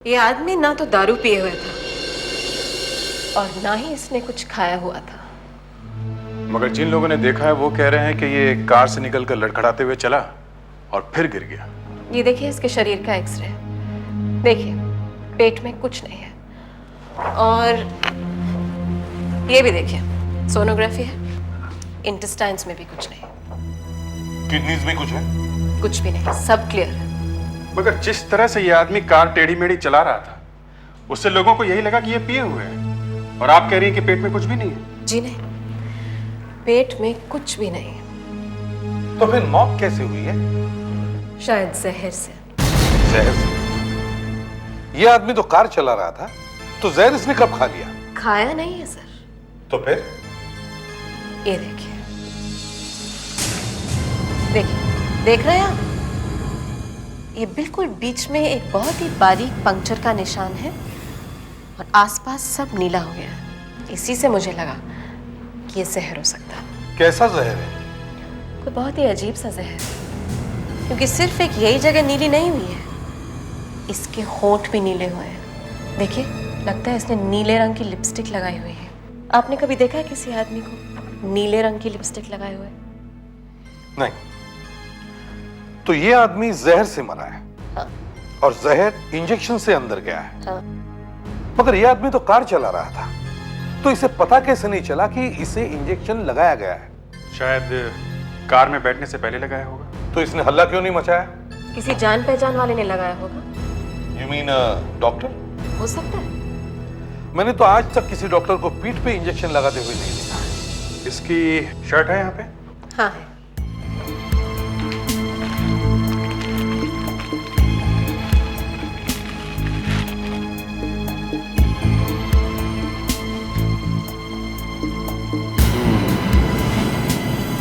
ये आदमी ना तो दारू पिए हुए था और ना ही इसने कुछ खाया हुआ था। मगर जिन लोगों ने देखा है वो कह रहे हैं कि ये कार से निकलकर लड़खड़ाते हुए चला और फिर गिर गया। ये देखिए इसके शरीर का एक्सरे, देखिए पेट में कुछ नहीं है। और ये भी देखिए सोनोग्राफी है, इंटेस्टाइन्स में भी कुछ नहीं, किडनीज में कुछ है? कुछ भी नहीं, सब क्लियर है। मगर जिस तरह से ये आदमी कार टेढ़ी मेढ़ी चला रहा था उससे लोगों को यही लगा कि ये पिए हुए हैं, और आप कह रही हैं कि पेट में कुछ भी नहीं है। जी नहीं, पेट में कुछ भी नहीं। तो फिर मौत कैसे हुई है? शायद जहर से। जहर से? ये आदमी तो कार चला रहा था, तो जहर इसने कब खा लिया? खाया नहीं है सर। तो फिर? ये देखिए, देखिए, देख रहे हैं आप? ये बिल्कुल बीच में एक बहुत ही बारीक पंक्चर का निशान है और आसपास सब नीला हो गया है। इसी से मुझे लगा कि ये जहर हो सकता है। कैसा जहर है? कोई बहुत ही अजीब सा जहर है, क्योंकि सिर्फ एक यही जगह नीली नहीं हुई है, इसके होंठ भी नीले हुए हैं। देखिए, लगता है इसने नीले रंग की लिपस्टिक लगाई हुई है। आपने कभी देखा है किसी आदमी को नीले रंग की लिपस्टिक लगाए हुए? नहीं। तो ये आदमी जहर से मरा है। हाँ। और जहर इंजेक्शन से अंदर गया है। हाँ। मगर ये आदमी तो कार चला रहा था, तो इसे पता कैसे नहीं चला कि इसे इंजेक्शन लगाया गया है? शायद कार में बैठने से पहले लगाया होगा। तो इसने हल्ला क्यों नहीं मचाया? किसी जान पहचान वाले ने लगाया होगा। You mean doctor? हो सकता है। मैंने तो आज तक किसी डॉक्टर को पीठ पे इंजेक्शन लगाते हुए नहीं देखा। इसकी शर्ट है यहाँ पे? हाँ है।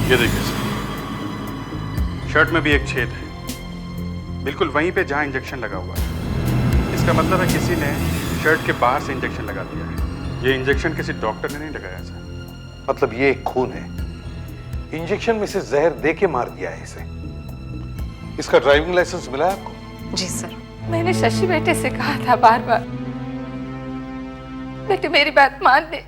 ये देखिए सर, शर्ट में भी एक छेद है, बिल्कुल वहीं पे जहां इंजेक्शन लगा हुआ है। इसका मतलब है किसी ने शर्ट के बाहर से इंजेक्शन लगा दिया है। ये इंजेक्शन किसी डॉक्टर ने नहीं लगाया सर। मतलब ये एक खून है, इंजेक्शन में से जहर दे के मार दिया है इसे। इसका ड्राइविंग लाइसेंस मिला है आपको? जी सर। मैंने शशि बेटे से कहा था बार बार, बेटे मेरी बात मान ले,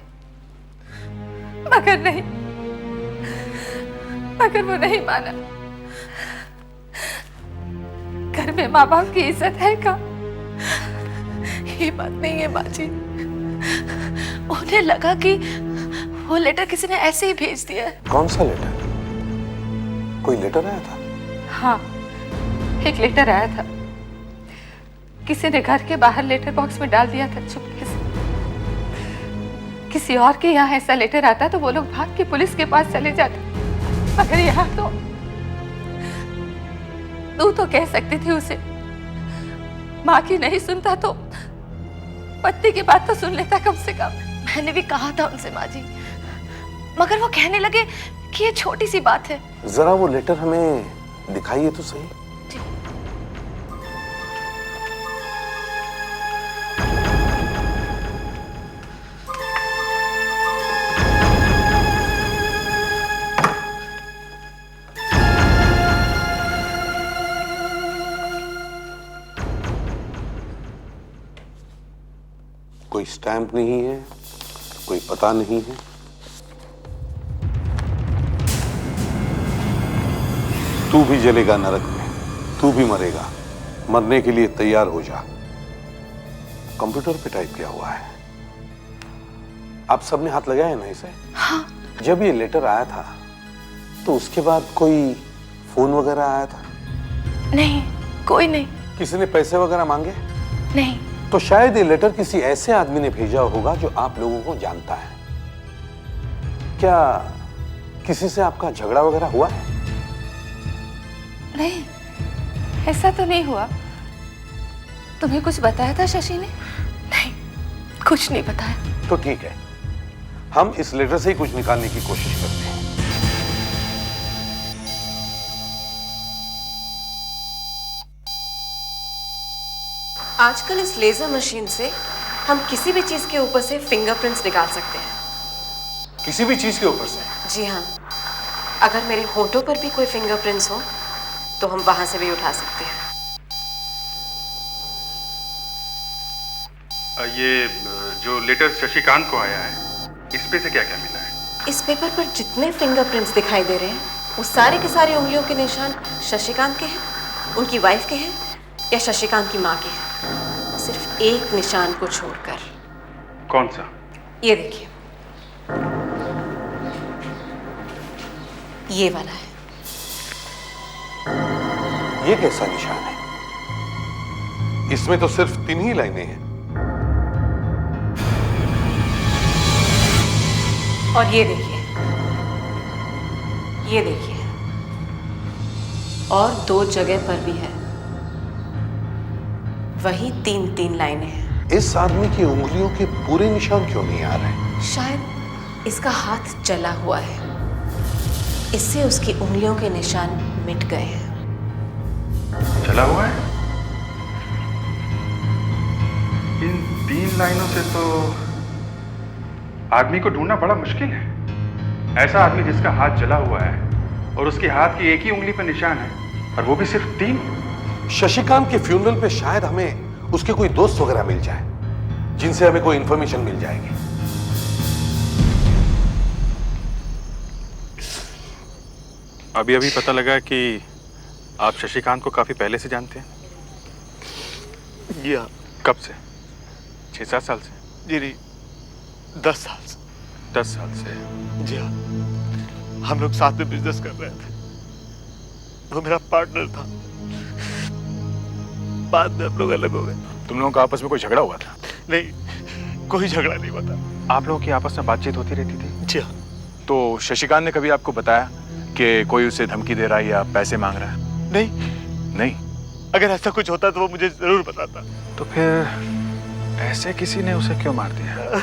मगर वो नहीं माना। घर में माँ बाप की इज्जत है का? ये बात नहीं है माँ जी। उन्हें लगा कि वो लेटर किसी ने ऐसे ही भेज दिया है। कौन सा लेटर? कोई लेटर आया था? हाँ, एक लेटर आया था। किसी ने घर के बाहर लेटर बॉक्स में डाल दिया था चुपके से। किसी और के यहाँ ऐसा लेटर आता तो वो लोग भाग के पुलिस के पास चले जाते, मगर यहाँ तो तू तो कह सकती थी उसे, माँ की नहीं सुनता तो पति की बात तो सुन लेता कम से कम। मैंने भी कहा था उनसे माँ जी, मगर वो कहने लगे कि ये छोटी सी बात है। जरा वो लेटर हमें दिखाइए तो सही। कोई स्टैंप नहीं है, कोई पता नहीं है। तू भी जलेगा नरक में, तू भी मरेगा, मरने के लिए तैयार हो जा। कंप्यूटर पे टाइप किया हुआ है। आप सबने हाथ लगाया ना इसे? हाँ। जब ये लेटर आया था तो उसके बाद कोई फोन वगैरह आया था? नहीं, कोई नहीं। किसी ने पैसे वगैरह मांगे? नहीं। तो शायद ये लेटर किसी ऐसे आदमी ने भेजा होगा जो आप लोगों को जानता है। क्या किसी से आपका झगड़ा वगैरह हुआ है? नहीं, ऐसा तो नहीं हुआ। तुम्हें कुछ बताया था शशि ने? नहीं, कुछ नहीं बताया। तो ठीक है, हम इस लेटर से ही कुछ निकालने की कोशिश करते हैं। आजकल इस लेजर मशीन से हम किसी भी चीज के ऊपर से फिंगरप्रिंट्स निकाल सकते हैं। किसी भी चीज के ऊपर से? जी हाँ, अगर मेरे होठों पर भी कोई फिंगरप्रिंट्स हो तो हम वहां से भी उठा सकते हैं। ये जो लेटर शशिकांत को आया है, इस पे से क्या क्या मिला है? इस पेपर पर जितने फिंगरप्रिंट्स दिखाई दे रहे हैं वो सारे के सारे उंगलियों के निशान शशिकांत के हैं, उनकी वाइफ के हैं या शशिकांत की माँ के हैं, सिर्फ एक निशान को छोड़कर। कौन सा? ये देखिए, ये वाला है। ये कैसा निशान है? इसमें तो सिर्फ 3 ही लाइनें हैं। और ये देखिए, ये देखिए, और 2 जगह पर भी है, वही 3-3 लाइनें हैं। इस आदमी की उंगलियों के पूरे निशान क्यों नहीं आ रहे? शायद इसका हाथ जला हुआ है, इससे उसकी उंगलियों के निशान मिट गए हैं। चला हुआ है? इन 3 लाइनों से तो आदमी को ढूंढना बड़ा मुश्किल है। ऐसा आदमी जिसका हाथ जला हुआ है और उसके हाथ की एक ही उंगली पर निशान है, और वो भी सिर्फ 3। शशिकांत के फ्यूनरल पे शायद हमें उसके कोई दोस्त वगैरह मिल जाए, जिनसे हमें कोई इंफॉर्मेशन मिल जाएगी। अभी अभी पता लगा कि आप शशिकांत को काफी पहले से जानते हैं। जी हाँ। कब से? 6-7 साल से? जी नहीं, 10 साल से। 10 साल से? जी हाँ, हम लोग साथ में बिजनेस कर रहे थे। वो मेरा पार्टनर था, बाद में हम लोग अलग हो गए। तुम लोगों का आपस में कोई झगड़ा हुआ था? नहीं, कोई झगड़ा नहीं हुआ था। आप लोगों की आपस में बातचीत होती रहती थी? जी हाँ। तो शशिकांत ने कभी आपको बताया कि कोई उसे धमकी दे रहा है या पैसे मांग रहा है? नहीं। अगर ऐसा कुछ होता तो वो मुझे जरूर बताता। तो फिर ऐसे किसी ने उसे क्यों मार दिया?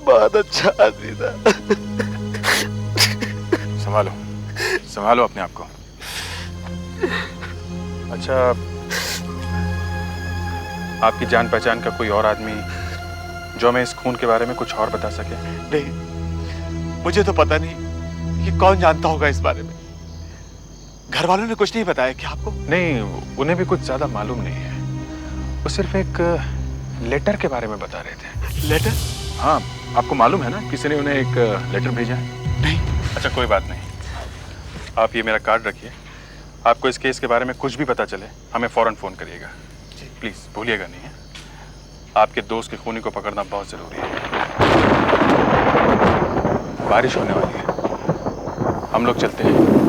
बहुत अच्छा आदमी था। संभालो अपने आप को। अच्छा, आपकी जान पहचान का कोई और आदमी जो हमें इस खून के बारे में कुछ और बता सके? नहीं, मुझे तो पता नहीं कि कौन जानता होगा इस बारे में। घर वालों ने कुछ नहीं बताया क्या आपको? नहीं, उन्हें भी कुछ ज्यादा मालूम नहीं है। वो सिर्फ एक लेटर के बारे में बता रहे थे। लेटर? हाँ, आपको मालूम है ना, किसी ने उन्हें एक लेटर भेजा है? नहीं। अच्छा, कोई बात नहीं, आप ये मेरा कार्ड रखिए। आपको इस केस के बारे में कुछ भी पता चले हमें फौरन फोन करिएगा। प्लीज भूलिएगा नहीं है। आपके दोस्त के खूनी को पकड़ना बहुत जरूरी है। बारिश होने वाली है, हम लोग चलते हैं।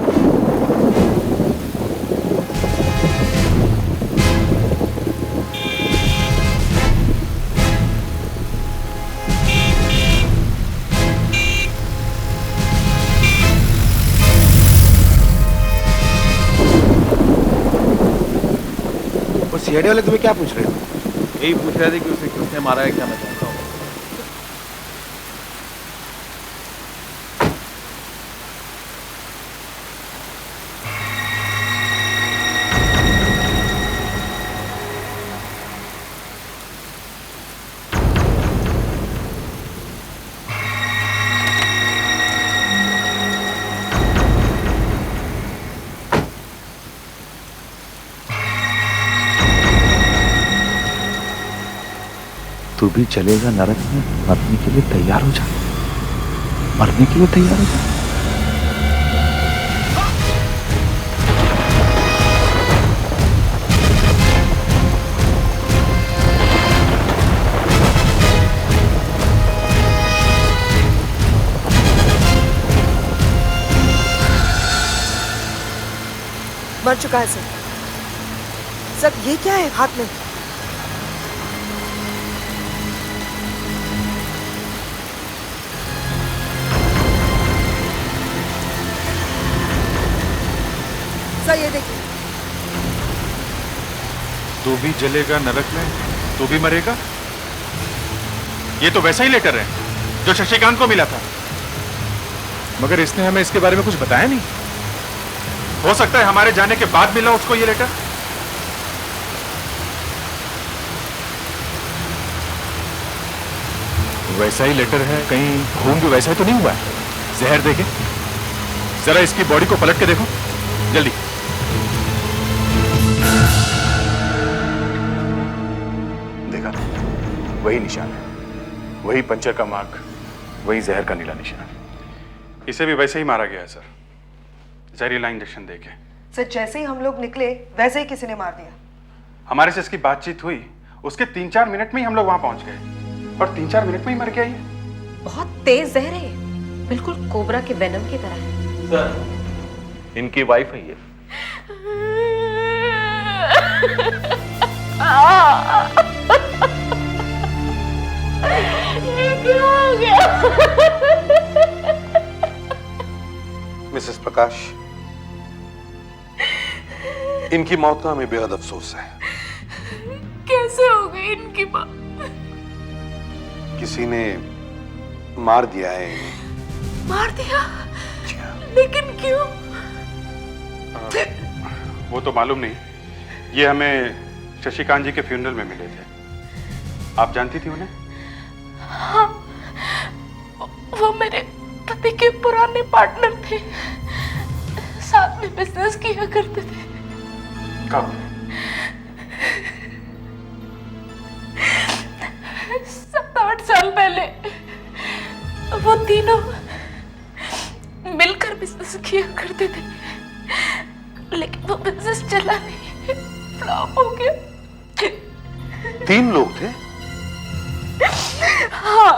सीआईडी वाले तुम्हें क्या पूछ रहे हो? यही पूछ रहे थे कि उसे किसने मारा है, क्या मैं जानता हूँ। तू भी चलेगा नरक में, मरने के लिए तैयार हो जा। मरने के लिए तैयार हो जा। मर चुका है सर। सर ये क्या है हाथ में? सर ये देखिए। तू भी जलेगा नरक में, तू भी मरेगा। ये तो वैसा ही लेटर है जो शशिकांत को मिला था। मगर इसने हमें इसके बारे में कुछ बताया नहीं। हो सकता है हमारे जाने के बाद मिला उसको ये लेटर। वैसा ही लेटर है, कहीं खून भी वैसा ही तो नहीं हुआ है? जहर देके जरा इसकी बॉडी को पलट के देखो जल्दी। देखा वही निशान है, वही पंचर का मार्क, वही जहर का नीला निशान। इसे भी वैसे ही मारा गया है सर, जहरीला इंजेक्शन देके। सर जैसे ही हम लोग निकले वैसे ही किसी ने मार दिया। हमारे से इसकी बातचीत हुई, उसके 3-4 मिनट में ही हम लोग वहां पहुंच गए और 3-4 मिनट में ही मर गया ये। बहुत तेज जहर है ये, बिल्कुल कोबरा के वेनम की तरह है। सर इनकी वाइफ है ये। क्या हो गया? मिसेस प्रकाश, इनकी मौत का हमें बेहद अफसोस है। कैसे हो गई इनकी मौत? किसी ने मार दिया है इन्हें। मार दिया? लेकिन क्यों? वो तो मालूम नहीं, ये हमें शशिकांत जी के फ्यूनरल में मिले थे। आप जानती थी उन्हें? हाँ, वो मेरे पति के पुराने पार्टनर थे, साथ में बिजनेस किया करते थे। कब? 7-8 साल पहले वो तीनों मिलकर बिजनेस किया करते थे, लेकिन वो बिजनेस चला नहीं, फ्लॉप हो गया। 3 लोग थे? हाँ।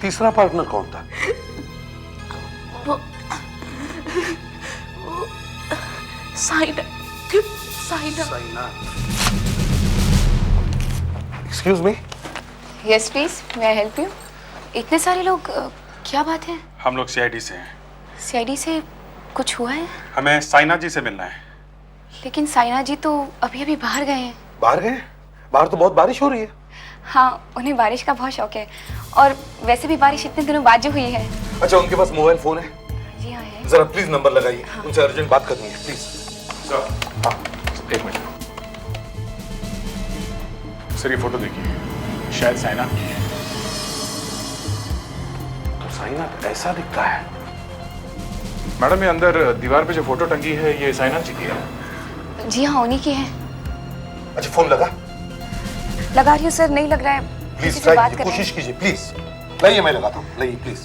तीसरा पार्टनर कौन था? वो Saina. Excuse me. Yes please, may I help you? इतने सारे लोग, क्या बात है? हम लोग सीआईडी से हैं। सीआईडी से कुछ हुआ है? हमें साइना जी से मिलना है। लेकिन साइना जी तो अभी अभी बाहर गए हैं। बाहर गए? बाहर तो बहुत बारिश हो रही है। हाँ, उन्हें बारिश का बहुत शौक है, और वैसे भी बारिश इतने दिनों बाद जो हुई है। अच्छा, उनके पास मोबाइल फोन है? जी हाँ है। जरा प्लीज नंबर लगाइए, उनसे अर्जेंट बात करनी है प्लीज। सर, हाँ, एक मिनट सर, ये फोटो देखिए, शायद साइना की है। तो साइना ऐसा दिखता है। मैडम, ये अंदर दीवार पे जो फोटो टंगी है, ये साइना जी की है। जी हाँ, उन्हीं की है। अच्छा, फोन लगा रही हूँ सर, नहीं लग रहा है। प्लीज ट्राई कीजिए, कोशिश कीजिए प्लीज। लाइए, मैं लगाता हूँ, लाइए प्लीज।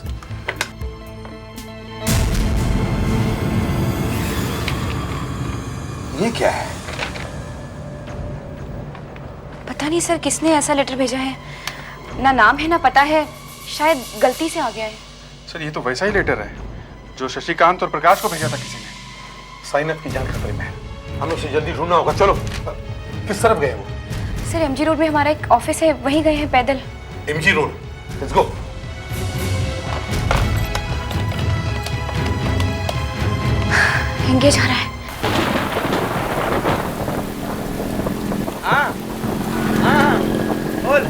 ये क्या है? पता नहीं सर, किसने ऐसा लेटर भेजा है, ना नाम है ना पता है, शायद गलती से आ गया है। सर, ये तो वैसा ही लेटर है जो शशिकांत और प्रकाश को भेजा था किसी ने। साइनत की जान खतरे में है, हमें उसे जल्दी ढूंढना होगा। चलो, किस तरफ गए वो? सर, एमजी रोड में हमारा एक ऑफिस है, वहीं गए हैं पैदल। MG road, let's go. Engage आ रहा है। हाँ हाँ बोल।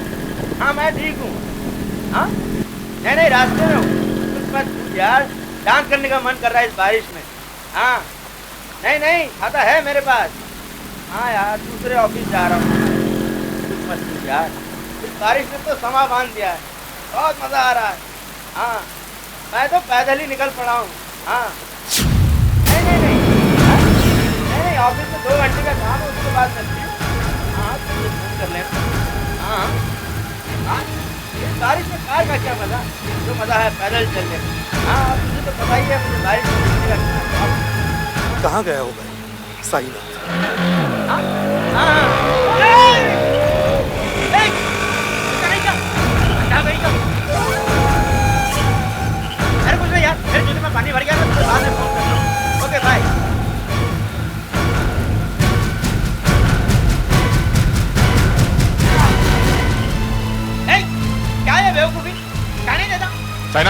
हाँ, मैं ठीक हूँ। हाँ, नहीं रास्ते में हूँ। कुछ मत पूछ यार, डांस करने का मन कर रहा है इस बारिश में। हाँ, नहीं खाता है मेरे पास। हाँ यार, दूसरे ऑफिस जा रहा हूँ। कुछ मत पूछ यार, इस बारिश ने तो समा बांध दिया है, बहुत मजा आ रहा है। हाँ, मैं तो पैदल ही निकल पड़ा हूँ। हाँ, नहीं, ऑफिस में 2 घंटे का काम है, उसके बाद चलती हूँ। हाँ, तुझे फोन कर लेना। हाँ, इस बारिश में कार का क्या मजा, जो मजा है पैदल चलने का। हाँ, तुझे तो पता ही है मुझे बारिश में कितनी लगता है। कहाँ गया होगा साइना? अरे कुछ नहीं यार, मेरे जूते में पानी भर गया था, तुझे बाद में फोन करता हूँ। Okay bye. क्या है बेवकूफी, क्या नहीं देता? साइनाथ।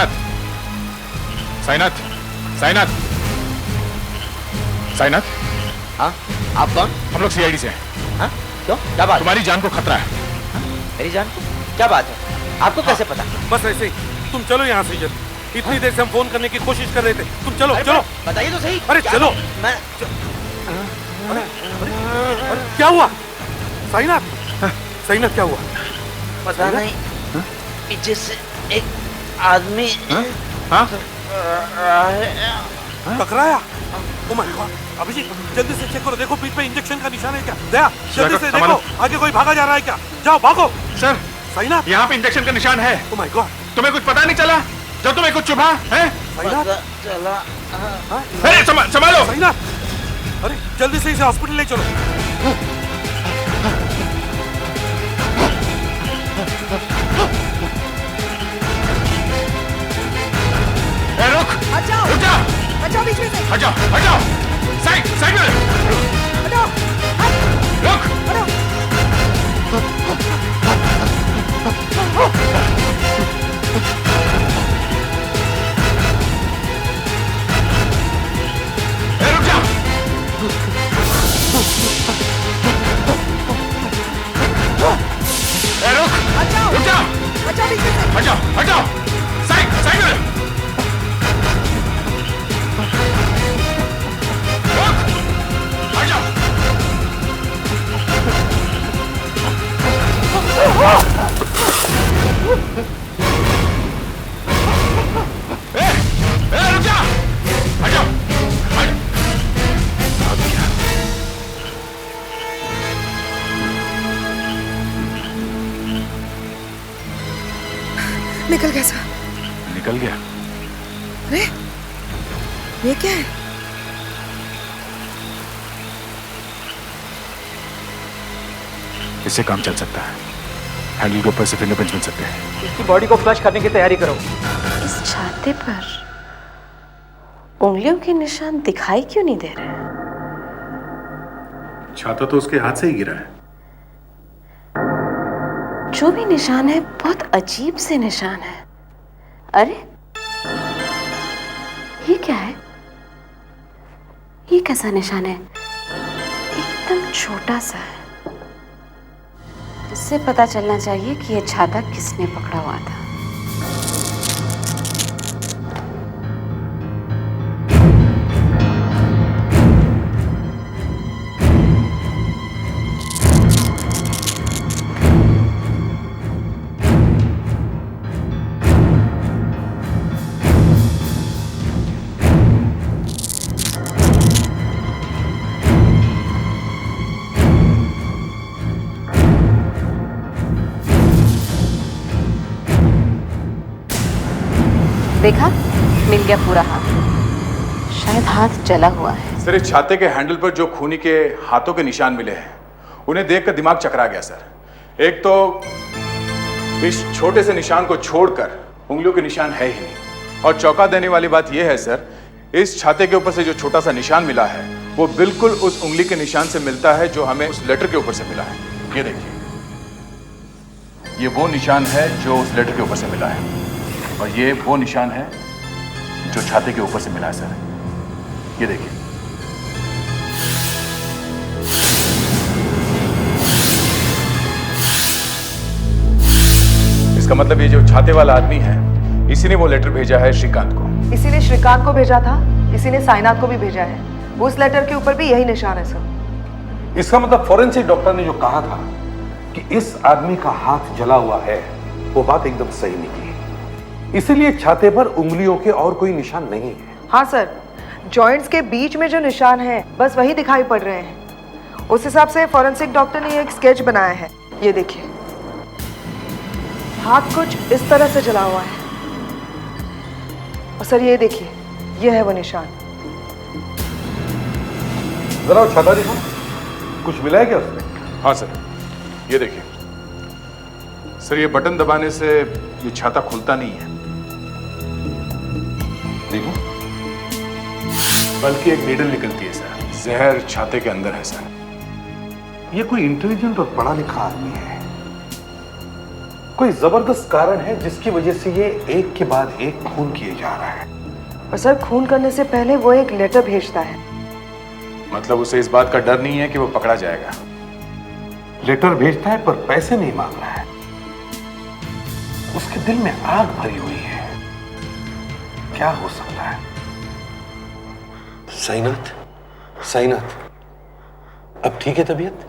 हाँ, आप कौन? हम लोग सीआईडी से हैं। हाँ, क्यों, क्या बात? तुम्हारी जान को खतरा है। मेरी जान को? क्या बात है, आपको कैसे पता? बस ऐसे ही, तुम चलो यहाँ से जल्दी। इतनी देर से हम फोन करने की कोशिश कर रहे थे, तुम चलो चलो। बताइए तो सही। अरे चलो। मैं क्या हुआ साइना? साइना क्या हुआ? पता नहीं, पीछे से एक आदमी टकराया? ओ माय गॉड, अभिजीत जल्दी से चेक करो, देखो पीठ पे इंजेक्शन का निशान है क्या? दया जल्दी से देखो, आगे कोई भागा जा रहा है क्या? जाओ भागो। सर साइनाथ, यहाँ पे इंजेक्शन का निशान है। ओ माय गॉड, तुम्हें कुछ पता नहीं चला जब तुम्हें कुछ चुभा है? साइनाथ चला। अरे संभालो। साइनाथ, अरे जल्दी से इसे हॉस्पिटल ले चलो। रुक, हट जाओ, रुक जा, हट जाओ बीच में से, हट जाओ, हट जाओ, साइड में हटो, रुक। हटो। रुक जा। रुक, हट जाओ, रुक जा, हट जाओ बीच में से। हट जाओ, साइड में रुक, हट जाओ। रुक जा, हट जाओ, निकल गया सर। निकल गया। अरे ये क्या है? इससे काम चल सकता है। हैंडल के ऊपर से फिंगरप्रिंट्स मिल सकते हैं। इसकी बॉडी को फ्लश करने की तैयारी करो। इस छाते पर उंगलियों के निशान दिखाई क्यों नहीं दे रहे? छाता तो उसके हाथ से ही गिरा है। जो भी निशान है बहुत अजीब से निशान है। अरे ये क्या है? ये कैसा निशान है? एकदम छोटा सा है। इससे पता चलना चाहिए कि ये छाता किसने पकड़ा हुआ था। देखा, मिल गया पूरा हाथ। शायद हाथ जला हुआ है। सर, इस छाते के हैंडल पर जो खूनी के हाथों के निशान मिले हैं, उन्हें देखकर दिमाग चकरा गया सर। एक तो इस छोटे से निशान को छोड़कर उंगलियों के निशान है ही नहीं, और चौंका देने वाली बात यह है सर, इस छाते के ऊपर से जो छोटा सा निशान मिला है वो बिल्कुल उस उंगली के निशान से मिलता है जो हमें उस लेटर के ऊपर से मिला है। ये देखिए, ये वो निशान है जो उस लेटर के ऊपर से मिला है, और ये वो निशान है जो छाते के ऊपर से मिला है सर। ये देखिए। इसका मतलब ये जो छाते वाला आदमी है, इसी ने वो लेटर भेजा है श्रीकांत को। इसी ने श्रीकांत को भेजा था, इसी ने साइनाथ को भी भेजा है। उस लेटर के ऊपर भी यही निशान है सर। इसका मतलब फॉरेंसिक डॉक्टर ने जो कहा था कि इस आदमी का हाथ जला हुआ है, वो बात एकदम सही निकली। इसीलिए छाते पर उंगलियों के और कोई निशान नहीं है। हाँ सर, जॉइंट्स के बीच में जो निशान है बस वही दिखाई पड़ रहे हैं। उस हिसाब से फॉरेंसिक डॉक्टर ने एक स्केच बनाया है। ये देखिए, हाथ कुछ इस तरह से जला हुआ है। और सर ये देखिए, ये है वो निशान। जरा वो छाता दिखा, कुछ मिला है क्या उसमें? हाँ सर, ये देखिए सर, ये बटन दबाने से ये छाता खुलता नहीं है। देखो, बल्कि एक नीडल निकलती है सर। जहर छाते के अंदर है सर। ये कोई इंटेलिजेंट और पढ़ा लिखा आदमी है। कोई जबरदस्त कारण है जिसकी वजह से ये एक के बाद एक खून किए जा रहा है। और सर, खून करने से पहले वो एक लेटर भेजता है। मतलब उसे इस बात का डर नहीं है कि वो पकड़ा जाएगा। लेटर भेजता है पर पैसे नहीं मांग रहा है। उसके दिल में आग भरी हुई है। क्या हो सकता है? साइनाथ, साइनाथ, अब ठीक है तबीयत?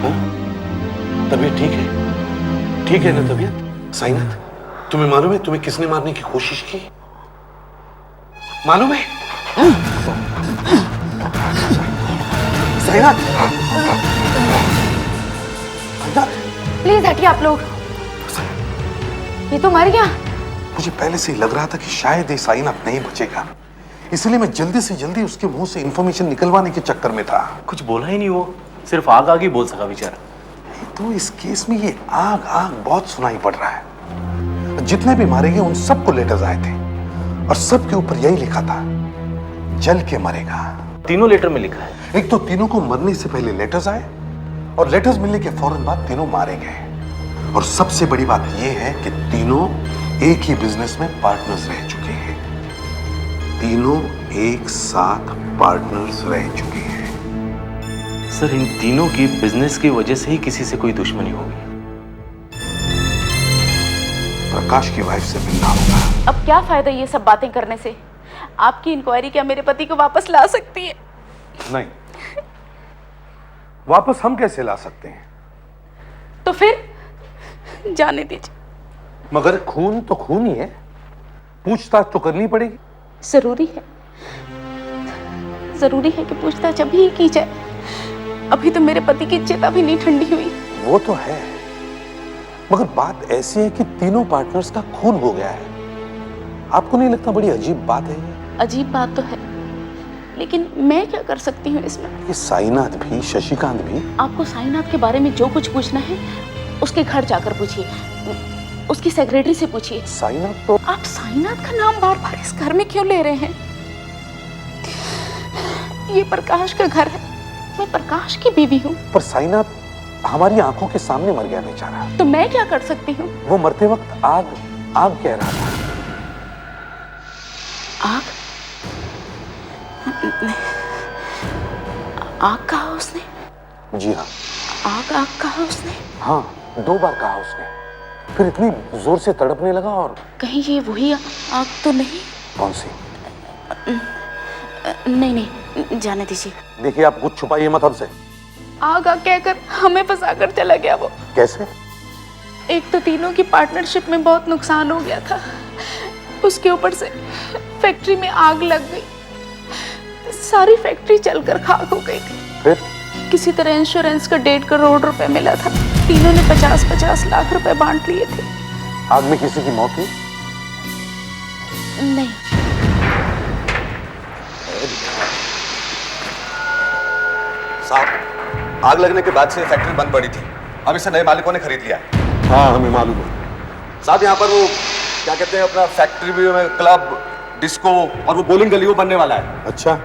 हाँ? तबीयत ठीक है? ठीक है ना तबीयत? साइनाथ, तुम्हें मालूम है तुम्हें किसने मारने की कोशिश की? मालूम है साइनाथ, प्लीज हटिए आप लोग, ये तो मर गया। मुझे पहले से ही लग रहा था कि शायद ये साइनाथ नहीं बचेगा, इसलिए मैं जल्दी से जल्दी उसके मुंह से इंफॉर्मेशन निकलवाने के चक्कर में था। कुछ बोला ही नहीं, वो सिर्फ आग आग ही बोल सका बेचारा। तो इस केस में ये आग आग बहुत सुनाई पड़ रहा है। जितने भी मारे गए उन सबको लेटर्स आए थे और सबके ऊपर यही लिखा था, जल के मरेगा। तीनों लेटर में लिखा है। एक तो तीनों को मरने से पहले लेटर्स आए और लेटर्स मिलने के फौरन बाद तीनों मारे गए। और सबसे बड़ी बात यह है कि तीनों एक ही बिजनेस में पार्टनर्स रह चुके हैं। तीनों एक साथ पार्टनर्स रह चुके हैं। सर, इन तीनों की बिजनेस की वजह से ही किसी से कोई दुश्मनी होगी। प्रकाश की वाइफ से मिलना होगा। अब क्या फायदा ये सब बातें करने से? आपकी इंक्वायरी क्या मेरे पति को वापस ला सकती है? नहीं, वापस हम कैसे ला सकते हैं? तो फिर जाने दीजिए। मगर खून तो खून ही है, पूछताछ तो करनी पड़ेगी। जरूरी है कि पूछताछ अभी ही की जाए। अभी तो मेरे पति की चिता भी नहीं ठंडी हुई। वो तो है, मगर बात ऐसी है कि तीनों पार्टनर्स का खून हो गया है। आपको नहीं लगता बड़ी अजीब बात है ये? अजीब बात तो है, लेकिन मैं क्या कर सकती हूँ इसमें? ये साईनाथ भी, शशिकांत भी। आपको साईनाथ के बारे में जो कुछ पूछना है उसके घर जाकर पूछिए, उसकी सेक्रेटरी से पूछिए। साईनाथ तो आप साईनाथ का नाम बार बार इस घर में क्यों ले रहे हैं? ये प्रकाश का घर है, मैं प्रकाश की बीवी हूँ। पर साईनाथ हमारी आंखों के सामने मर गया बेचारा। तो मैं क्या कर सकती हूँ? वो मरते वक्त आग आग कह रहा था। आग? आग कहा उसने? जी हाँ, आग आग कहा उसने? हाँ, 2 बार कहा उसने। फिर इतनी जोर से तड़पने लगा। और कहीं ये वही आग तो नहीं? कौन सी? नहीं, जाने दीजिए। देखिए, आप कुछ छुपाइए मत हमसे। आग आग कहकर हमें फंसाकर चला गया वो। कैसे? एक तो तीनों की पार्टनरशिप में बहुत नुकसान हो गया था, उसके ऊपर से फैक्ट्री में आग लग गई, सारी फैक्ट्री जलकर खाक हो गई थी। फिर किसी तरह इंश्योरेंस का 1.5 करोड़ रुपए मिला था। तीनों ने 50-50 लाख रुपए बांट लिए थे। आग में किसी की मौत हुई? नहीं। साहब, आग लगने के बाद से फैक्ट्री बंद पड़ी थी, अब इसे नए मालिकों ने खरीद लिया है। हाँ, हमें मालूम है साहब। यहाँ पर वो क्या कहते हैं, अपना फैक्ट्री में क्लब, डिस्को और वो बोलिंग गली वो बनने वाला है। अच्छा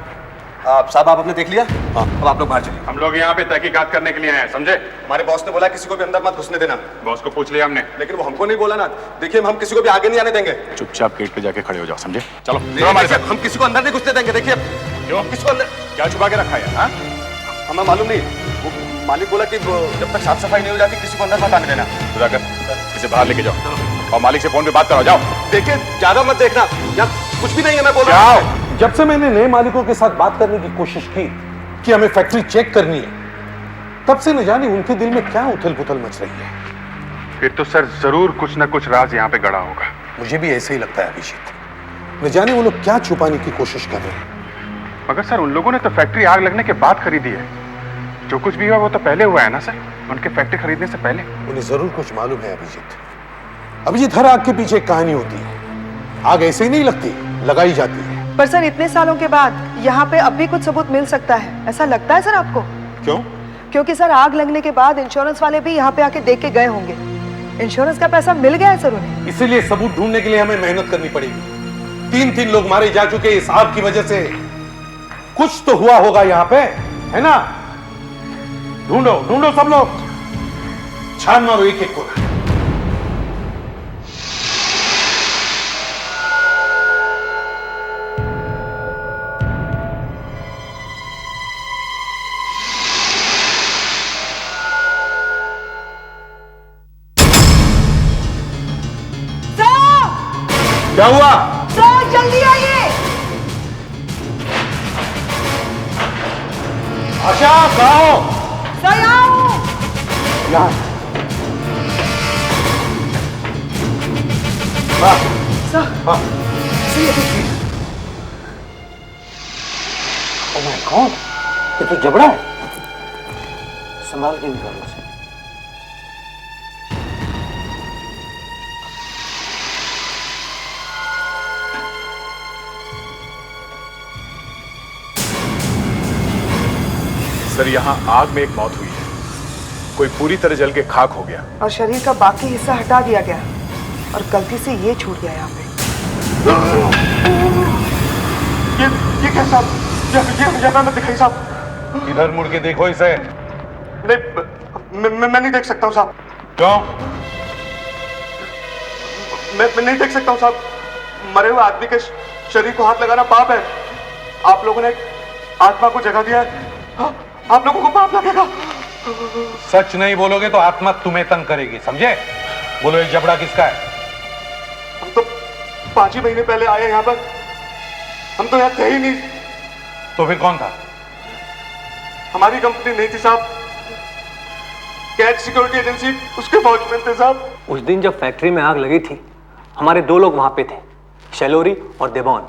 साहब, आप आपने देख लिया? हाँ। अब आप लोग बाहर चलिए। हम लोग यहाँ पे तहकीकात करने के लिए आए हैं, समझे? हमारे बॉस ने बोला किसी को भी अंदर मत घुसने देना। बॉस को पूछ लिया हमने, लेकिन वो हमको नहीं बोला ना। देखिए, हम किसी को भी आगे नहीं आने देंगे। चुपचाप गेट पे जाके खड़े हो जाओ, समझे? चलो हमारे साथ। हम किसी को अंदर नहीं घुसने देंगे। देखिए, क्यों? किसी को अंदर क्या छुपा के रखा है? हाँ, हमें मालूम नहीं। वो मालिक बोला कि जब तक साफ सफाई नहीं हो जाती किसी को अंदर मत आने देना। इसे बाहर लेके जाओ और मालिक से फोन पे बात कराओ। जाओ। देखिए, ज्यादा मत देखना, यहाँ कुछ भी नहीं है, मैं बोल रहा हूँ। जब से मैंने नए मालिकों के साथ बात करने की कोशिश की कि हमें फैक्ट्री चेक करनी है, तब से न जाने उनके दिल में क्या उथल पुथल मच रही है। फिर तो सर जरूर कुछ न कुछ राज यहाँ पे गड़ा होगा। मुझे भी ऐसे ही लगता है अभिजीत। न जाने वो लोग क्या छुपाने की कोशिश कर रहे हैं। मगर सर, उन लोगों ने तो फैक्ट्री आग लगने के बाद खरीदी है। जो कुछ भी हुआ वो तो पहले हुआ है ना सर, उनके फैक्ट्री खरीदने से पहले। उन्हें जरूर कुछ मालूम है अभिजीत। हर आग के पीछे एक कहानी होती है। आग ऐसे ही नहीं लगती, लगाई जाती है। पर सर, इतने सालों के बाद यहाँ पे अब भी कुछ सबूत मिल सकता है, ऐसा लगता है सर आपको? क्यों? क्योंकि सर, आग लगने के बाद इंश्योरेंस वाले भी यहाँ पे आके देख के गए होंगे। इंश्योरेंस का पैसा मिल गया है सर उन्हें। इसीलिए सबूत ढूंढने के लिए हमें मेहनत करनी पड़ेगी। 3 लोग मारे जा चुके इस आग की वजह से। कुछ तो हुआ होगा यहाँ पे, है ना? ढूंढो ढूंढो सब लोग, छान मारो एक एक को। क्या हुआ? सर, जल्दी आइए। आशा, कहाँ? सर, आओ। यहाँ। सर, हाँ। कौन? ये तो जबड़ा है। संभाल के निकालो उसे। सर यहाँ आग में एक मौत हुई है, कोई पूरी तरह जल के खाक हो गया और शरीर का बाकी हिस्सा हटा दिया गया और गलती से ये छूट गया यहाँ पे। ये क्या साहब? ये मैं दिखाई साहब। इधर मुड़ के देखो इसे। नहीं, मैं नहीं देख सकता हूँ साहब। क्यों? मैं नहीं देख सकता हूँ साहब। मरे हुए आदमी के शरीर को हाथ लगाना पाप है। आप लोगों ने आत्मा को जगा दिया है, आप लोगों को पाप लगेगा। सच नहीं बोलोगे तो आत्मा तुम्हें तंग करेगी, समझे? बोलो ये जबड़ा किसका है? हम तो 5 ही महीने पहले आए यहाँ पर, हम तो यहाँ थे ही नहीं। तो फिर कौन था? हमारी कंपनी नहीं थी साहब, कैट सिक्योरिटी एजेंसी, उसके वॉचमैन थे साहब। उस दिन जब फैक्ट्री में आग लगी थी, हमारे 2 लोग वहां पे थे, शैलोरी और देवान।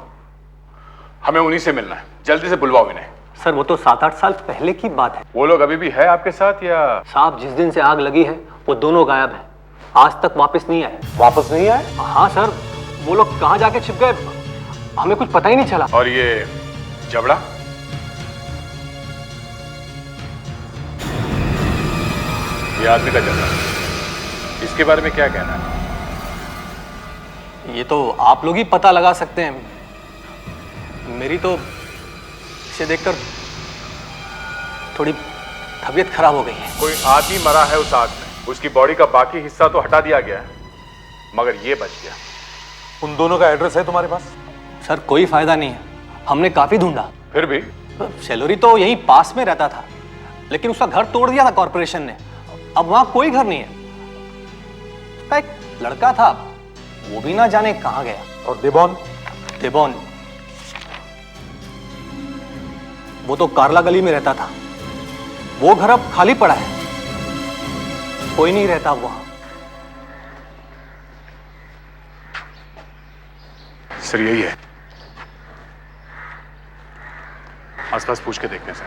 हमें उन्हीं से मिलना है, जल्दी से बुलवाओ इन्हें। सर वो तो 7-8 साल पहले की बात है। वो लोग अभी भी है आपके साथ या? साहब जिस दिन से आग लगी है वो दोनों गायब हैं, आज तक वापस नहीं आए। वापस नहीं आए? हाँ सर, वो लोग कहाँ जाके छिप गए हमें कुछ पता ही नहीं चला। और ये जबड़ा? ये आदमी का जबड़ा, इसके बारे में क्या कहना है? ये तो आप लोग ही पता लगा सकते हैं। मेरी तो इसे देखकर थोड़ी तबीयत खराब हो गई है। कोई आदमी मरा है उस आग में, उसकी बॉडी का बाकी हिस्सा तो हटा दिया गया है, मगर ये बच गया। उन दोनों का एड्रेस है तुम्हारे पास? सर कोई फायदा नहीं है, हमने काफी ढूंढा। फिर भी? शैलोरी तो यहीं पास में रहता था, लेकिन उसका घर तोड़ दिया था कॉर्पोरेशन ने, अब वहां कोई घर नहीं है। उसका एक लड़का था, वो भी ना जाने कहां गया। और देवान? देवान वो तो कार्ला गली में रहता था, वो घर अब खाली पड़ा है, कोई नहीं रहता वहां। सर यही है, आसपास पूछ के देखते हैं सर।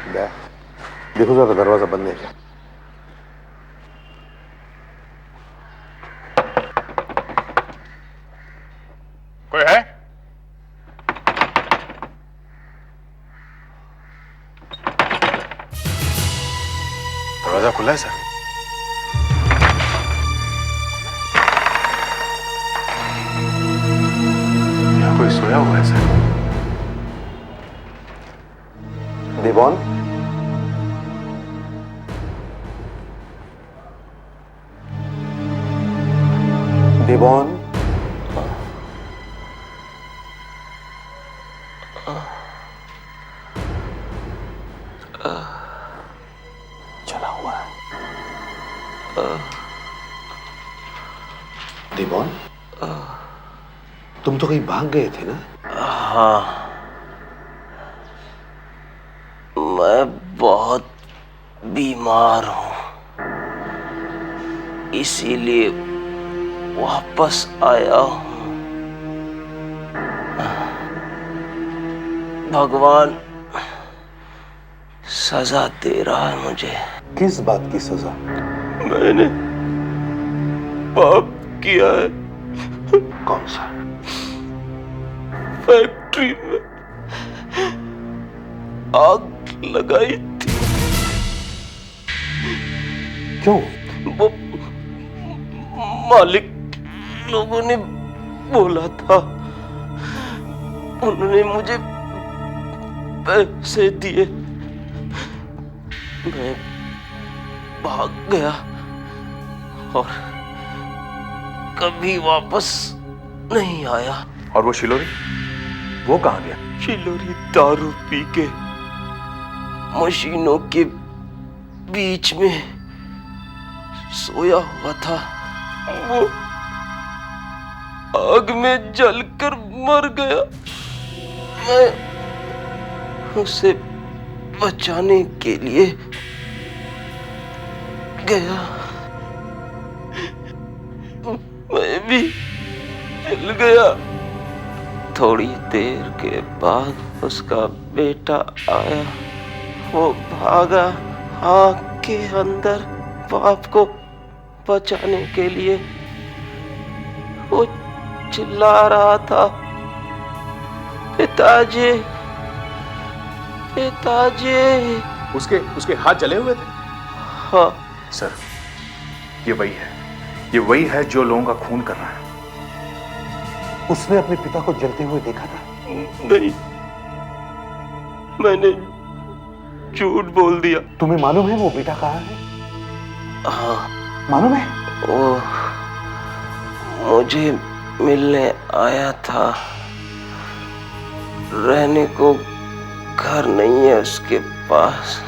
देखो जरा दरवाजा बंद है क्या? कोई है? दरवाजा खुला है सर। यहाँ कोई सोया हुआ है सर। देवान? देवान? चला हुआ है। देवान? तुम तो कहीं भाग गए थे ना? हाँ, मैं बहुत बीमार हूं, इसीलिए वापस आया हूं। भगवान सजा दे रहा है मुझे। किस बात की सजा? मैंने पाप किया है। कौन सा? फैक्ट्री में आग लगाई थी। क्यों? वो मालिक लोगों ने बोला था, उन्होंने मुझे पैसे दिए, मैं भाग गया और कभी वापस नहीं आया। और वो शिलोरी, वो कहाँ गया? शिलोरी दारू पी के मशीनों के बीच में सोया हुआ था, वो आग में जलकर मर गया। मैं उसे बचाने के लिए गया, मैं भी जल गया। थोड़ी देर के बाद उसका बेटा आया, वो भागा आग के अंदर बाप को बचाने के लिए। वो चिल्ला रहा था, पिताजी पिताजी। उसके हाथ जले हुए थे? हाँ सर, ये वही है जो लोगों का खून कर रहा है। उसने अपने पिता को जलते हुए देखा था? नहीं, मैंने झूठ बोल दिया। तुम्हें मालूम है वो बेटा कहाँ है? हाँ मालूम है? वो मुझे मिलने आया था। रहने को घर नहीं है उसके पास।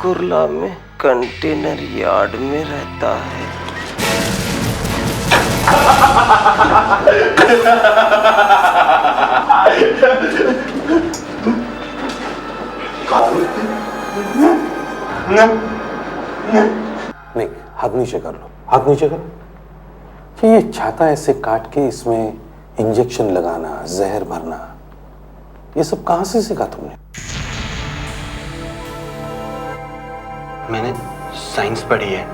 कुर्ला में कंटेनर यार्ड में रहता है। नहीं, हाथ नीचे कर लो, हाथ नीचे करो। कि ये छाता ऐसे काट के इसमें इंजेक्शन लगाना, जहर भरना, ये सब कहां से सीखा तुमने? मैंने साइंस पढ़ी है,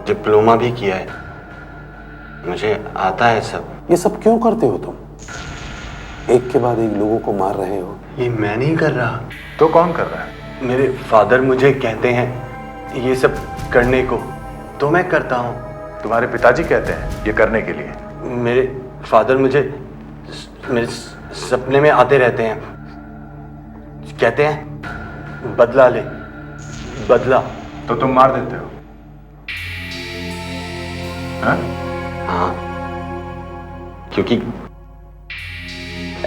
डिप्लोमा भी किया है, मुझे आता है सब। ये सब क्यों करते हो तुम? एक के बाद एक लोगों को मार रहे हो। ये मैं नहीं कर रहा। तो कौन कर रहा है? मेरे फादर मुझे कहते हैं ये सब करने को, तो मैं करता हूँ। तुम्हारे पिताजी कहते हैं ये करने के लिए? मेरे फादर मुझे मेरे सपने में आते रहते हैं, कहते हैं बदला ले, बदला। तो तुम मार देते हो? हाँ, क्योंकि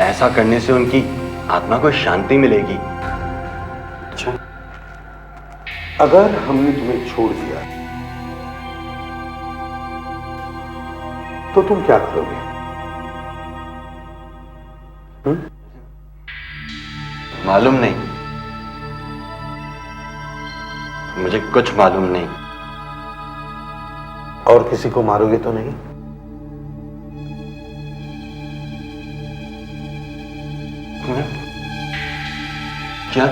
ऐसा करने से उनकी आत्मा को शांति मिलेगी। अच्छा, अगर हमने तुम्हें छोड़ दिया तो तुम क्या करोगे? मालूम नहीं, मुझे कुछ मालूम नहीं। और किसी को मारोगे तो नहीं? क्या?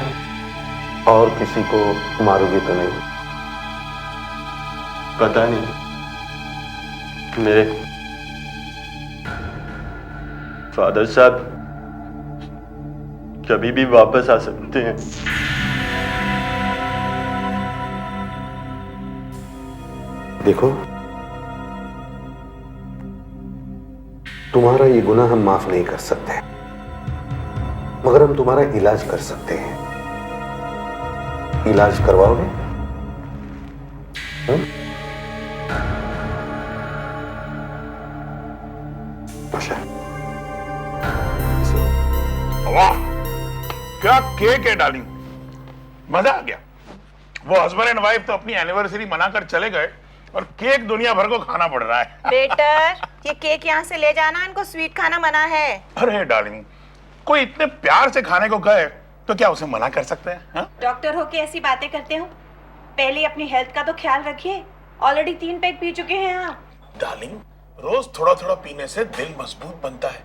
और किसी को मारोगे तो नहीं? पता नहीं। मेरे फादर साहब कभी भी वापस आ सकते हैं। देखो, तुम्हारा ये गुनाह हम माफ नहीं कर सकते, मगर हम तुम्हारा इलाज कर सकते हैं। इलाज करवाओगे? वाह, क्या केक है डार्लिंग, मजा आ गया। वो हस्बैंड एंड वाइफ तो अपनी एनिवर्सरी मनाकर चले गए और केक दुनिया भर को खाना पड़ रहा है। बेटर, ये केक यहाँ से ले जाना, इनको स्वीट खाना मना है। अरे डार्लिंग, कोई इतने प्यार से खाने को कहे तो क्या उसे मना कर सकते हैं? हा? डॉक्टर होके ऐसी बातें करते हो? पहले अपनी हेल्थ का तो ख्याल रखिए। ऑलरेडी 3 पैक पी चुके हैं आप। डार्लिंग, रोज थोड़ा थोड़ा पीने से दिल मजबूत बनता है,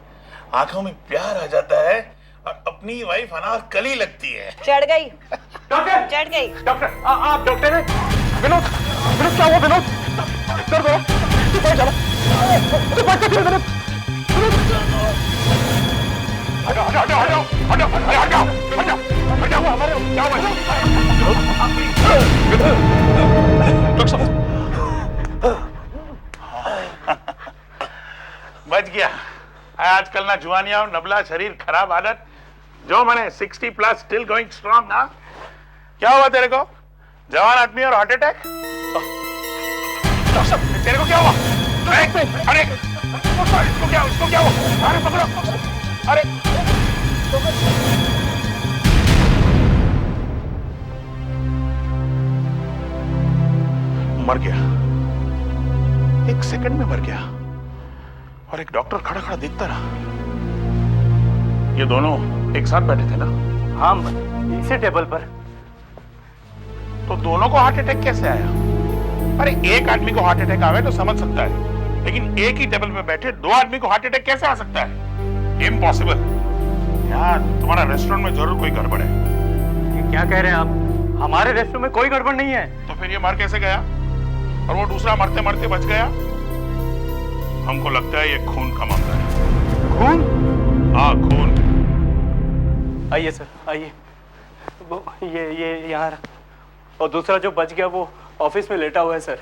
आंखों में प्यार आ जाता है और अपनी वाइफ अनार कली लगती है। चढ़ गई डॉक्टर, चढ़ गई। डॉक्टर, आप डॉक्टर हैं? विनोद, विनोद क्या हुआ? विनोद, दर्द हो? तू बैठ जा, तू बैठ जा विनोद। हटो हटो हटो हटो हटो हटो हटो हटो हमारे क्या हुआ? डॉक्टर साहब, बच गया। आजकल ना जुआनिया और नबला शरीर, खराब आदत, जो मैंने 60 प्लस स्टिल गोइंग स्ट्रॉन्ग ना। क्या हुआ तेरे को? जवान आदमी और हार्ट अटैक? डॉक्टर साहब, तेरे को क्या हुआ? अरे इसको क्या हुआ? अरे पकड़ो, अरे मर गया, 1 सेकंड में मर गया। और एक डॉक्टर खड़ा खड़ा देखता रहा। ये दोनों एक साथ बैठे थे ना? हाँ, इसी टेबल पर। तो दोनों को हार्ट अटैक कैसे आया? अरे एक आदमी को हार्ट अटैक आवे तो समझ सकता है, लेकिन एक ही टेबल पे बैठे 2 आदमी को हार्ट अटैक कैसे आ सकता है? इम्पॉसिबल। यार तुम्हारा रेस्टोरेंट में जरूर कोई गड़बड़ है। ये क्या कह रहे हैं आप? हमारे रेस्टोरेंट में कोई गड़बड़ नहीं है। तो फिर ये मर कैसे गया? और वो दूसरा मरते मरते बच गया? हमको लगता है ये खून का मामला है। खून? हाँ खून। आइए सर, आइए। वो ये यहाँ, और दूसरा जो बच गया वो ऑफिस में लेटा हुआ है सर।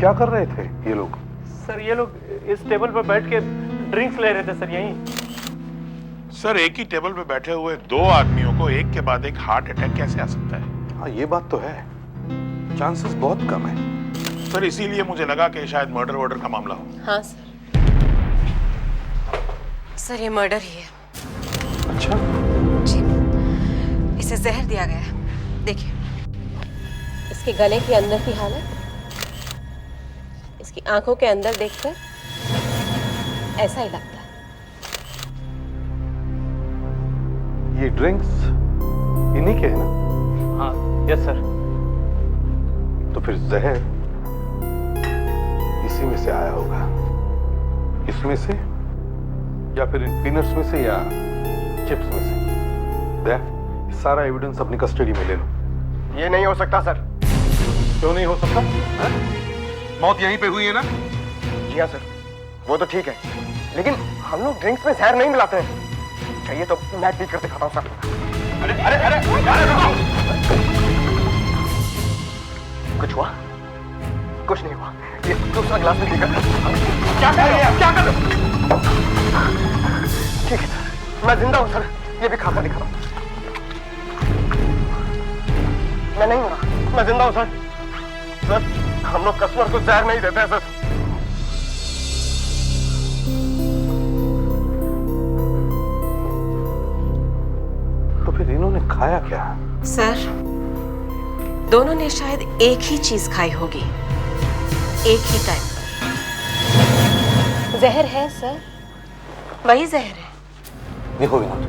क्या कर रहे थे ये लोग? सर ये लोग इस टेबल पर बैठ के ड्रिंक्स ले रहे थे सर यहीं। सर एक ही टेबल पे बैठे हुए दो आदमियों को एक के बाद एक हार्ट अटैक कैसे आ सकता है? हाँ ये बात तो है, चांसेस बहुत कम है। सर इसीलिए मुझे लगा कि शायद मर्डर वर्डर का मामला हो। हाँ सर, सर ये मर्डर ही है। अच्छा जी, इसे जहर दिया गया है। देखिए इसके गले के अंदर की हालत, इसकी आंखों के अंदर देखकर ऐसा ही लगता है। ये ड्रिंक्स इन्हीं के हैं ना? हाँ यस सर। तो फिर जहर इसी में से आया होगा, इसमें से या फिर इन पीनट्स में से या चिप्स में से। देख सारा एविडेंस अपनी कस्टडी में ले लो। ये नहीं हो सकता सर। क्यों नहीं हो सकता? मौत यहीं पे हुई है ना? जी हाँ सर, वो तो ठीक है, लेकिन हम लोग ड्रिंक्स में जहर नहीं मिलाते हैं। चाहिए तो मैं पी कर दिखाता हूँ सर। अरे अरे अरे अरे रुको! कुछ हुआ? कुछ नहीं हुआ। ये दूसरा गिलास में पीकर क्या कर रहे हैं? क्या कर रहे हो? ठीक है सर, मैं जिंदा हूँ सर, ये भी खाकर दिखा रहा हूँ। मैं नहीं मरा, मैं जिंदा हूँ सर। सर हम लोग कस्टमर को जहर नहीं देते हैं सर। तो फिर इन्होंने खाया क्या? सर दोनों ने शायद एक ही चीज खाई होगी, एक ही टाइम पर। जहर है सर, वही जहर है। देखो विनोद,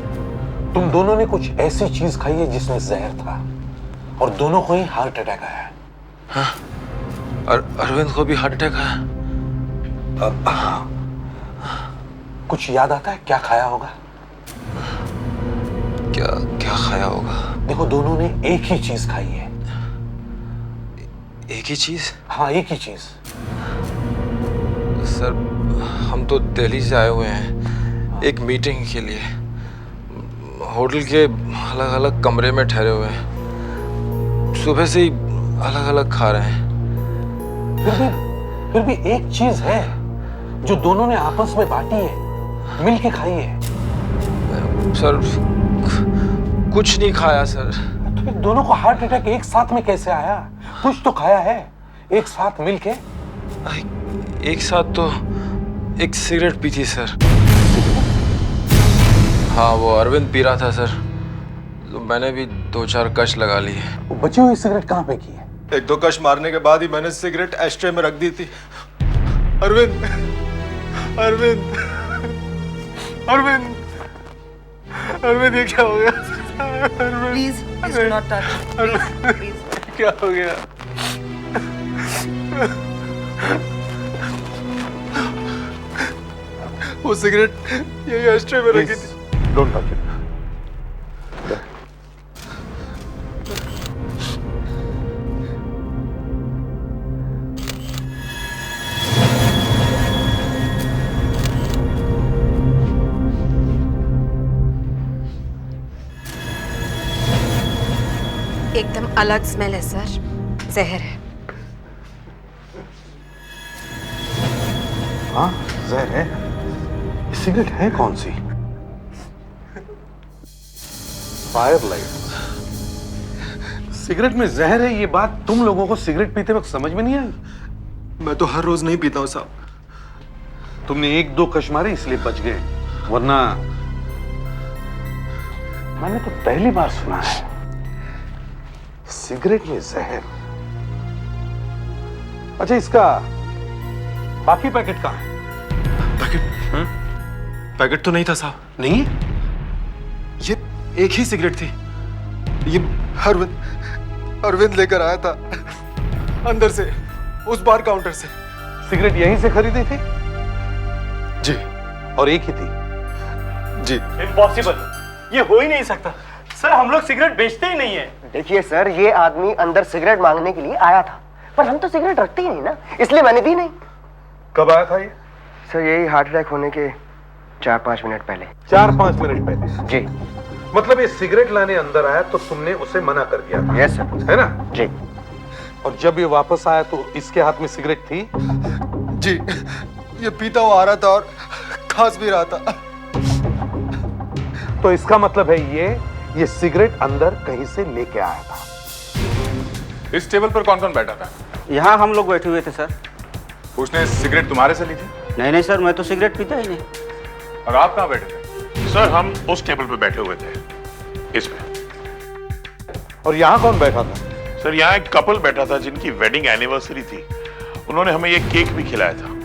तुम दोनों ने कुछ ऐसी चीज खाई है जिसमें जहर था और दोनों को ही हार्ट अटैक आया। हाँ? और अरविंद को भी हार्ट अटैक आया? कुछ याद आता है क्या खाया होगा? क्या क्या खाया होगा? देखो दोनों ने एक ही चीज खाई है। एक ही चीज? हाँ एक ही चीज। सर हम तो दिल्ली से आए हुए हैं एक मीटिंग के लिए। होटल के अलग अलग कमरे में ठहरे हुए हैं, सुबह से ही अलग अलग खा रहे हैं। फिर भी एक चीज है जो दोनों ने आपस में बांटी है, मिल के खाई है। सर कुछ नहीं खाया सर। तो फिर दोनों को हार्ट अटैक एक साथ में कैसे आया? कुछ तो खाया है एक साथ मिल के। एक साथ तो एक सिगरेट पी थी सर। हाँ वो अरविंद पी रहा था सर, तो मैंने भी 2-4 कश लगा लिए। वो बची हुई सिगरेट कहाँ पे की है? 1-2 कश मारने के बाद ही मैंने सिगरेट एस्ट्रे में रख दी थी। अरविंद, अरविंद, अरविंद, अरविंद ये क्या हो गया? Please do not touch. क्या हो गया? वो सिगरेट यही एस्ट्रे में रखी थी। Don't touch it. एकदम अलग स्मेल है सर, जहर है। हाँ जहर है। सिगरेट है कौन सी? Fire light. सिगरेट में जहर है, ये बात तुम लोगों को सिगरेट पीते वक्त समझ में नहीं आई? मैं तो हर रोज नहीं पीता हूँ साहब। तुमने 1-2 कश मारे इसलिए बच गए, वरना मैंने तो पहली बार सुना है सिगरेट में जहर। अच्छा इसका बाकी पैकेट कहाँ है? पैकेट तो नहीं था साहब। नहीं? ये एक ही सिगरेट थी। ये अरविंद लेकर आया था अंदर से, उस बार काउंटर से। सिगरेट यहीं से खरीदी थी? जी। और एक ही थी? जी। इम्पॉसिबल, ये हो ही नहीं सकता सर, हम लोग सिगरेट बेचते ही नहीं है। देखिए सर, ये आदमी अंदर सिगरेट मांगने के लिए आया था, पर हम तो सिगरेट रखते ही नहीं ना, इसलिए मैंने दी नहीं। कब आया था ये? सर यही हार्ट अटैक होने के 4-5 मिनट पहले। 4-5 मिनट पहले? जी। मतलब ये सिगरेट लाने अंदर आया तो तुमने उसे मना कर दिया था? Yes sir. है ना? जी। और जब ये वापस आया तो इसके हाथ में सिगरेट थी? जी, ये पीता हुआ आ रहा था और खांस भी रहा था। तो इसका मतलब है ये सिगरेट अंदर कहीं से लेके आया था। इस टेबल पर कौन कौन बैठा था? यहाँ हम लोग बैठे हुए थे सर। उसने सिगरेट तुम्हारे से ली थी? नहीं सर, मैं तो सिगरेट पीता ही नहीं। और आप कहाँ बैठे थे? सर हम उस टेबल पे बैठे हुए थे, इस पे। और यहाँ कौन बैठा था? सर यहाँ एक कपल बैठा था जिनकी वेडिंग एनिवर्सरी थी, उन्होंने हमें ये केक भी खिलाया था।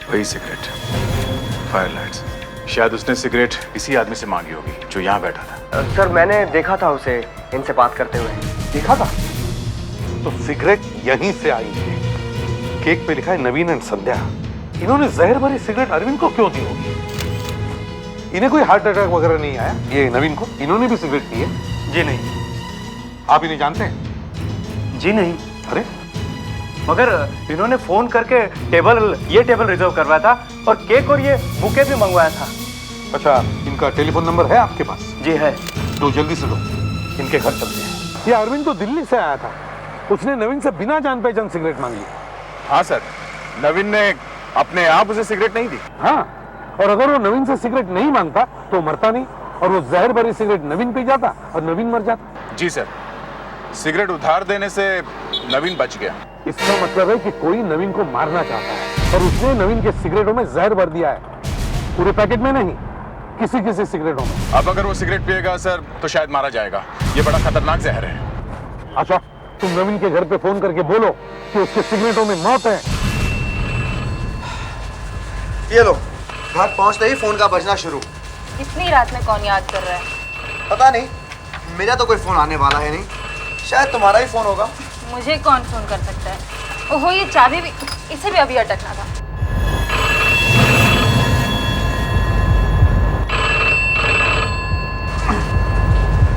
वही सिगरेट, फायरलाइट्स। शायद उसने सिगरेट इसी आदमी से मांगी होगी जो यहाँ बैठा था। सर मैंने देखा था उसे इनसे बात करते हुए। देखा था? तो सिगरेट यहीं से आई है। केक पे लिखा है नवीन एंड संध्या। इन्होंने जहर भरी सिगरेट अरविंद को क्यों दी होगी? इन्हें कोई हार्ट अटैक वगैरह नहीं आया? ये नवीन को इन्होंने भी सिगरेट पी है? जी नहीं। आप इन्हें जानते हैं? जी नहीं। अरे मगर इन्होंने फोन करके ये टेबल रिजर्व करवाया था और केक और ये बुके भी मंगवाया था। अच्छा, इनका टेलीफोन नंबर है आपके पास? जी है। तो जल्दी से दो, इनके घर चलते हैं। ये अरविंद तो दिल्ली से आया था, उसने नवीन से बिना जान पहचान सिगरेट मांगी। हाँ सर, नवीन ने अपने आप उसे सिगरेट नहीं दी। हाँ, और अगर वो नवीन से सिगरेट नहीं मांगता तो मरता नहीं, और वो जहर भरी सिगरेट नवीन पी जाता और नवीन मर जाता। जी सर, सिगरेट उधार देने से नवीन बच गया। इसका मतलब है कि कोई नवीन को मारना चाहता है और उसने नवीन के सिगरेटों में जहर भर दिया है। पूरे पैकेट में नहीं, किसी किसी सिगरेटों में। अब अगर वो सिगरेट पिएगा सर तो शायद मारा जाएगा। ये बड़ा खतरनाक जहर है। अच्छा, तुम नवीन के घर पे फोन करके बोलो कि उसके सिगरेटों में मौत है। ये लो, घर पहुंचते ही फोन का बजना शुरू। इतनी रात में कौन याद कर रहा है? पता नहीं, मेरा तो कोई फोन आने वाला है नहीं, शायद तुम्हारा ही फोन होगा। मुझे कौन फोन कर सकता है? ओहो, ये चाबी भी, इसे भी अभी अटकना था।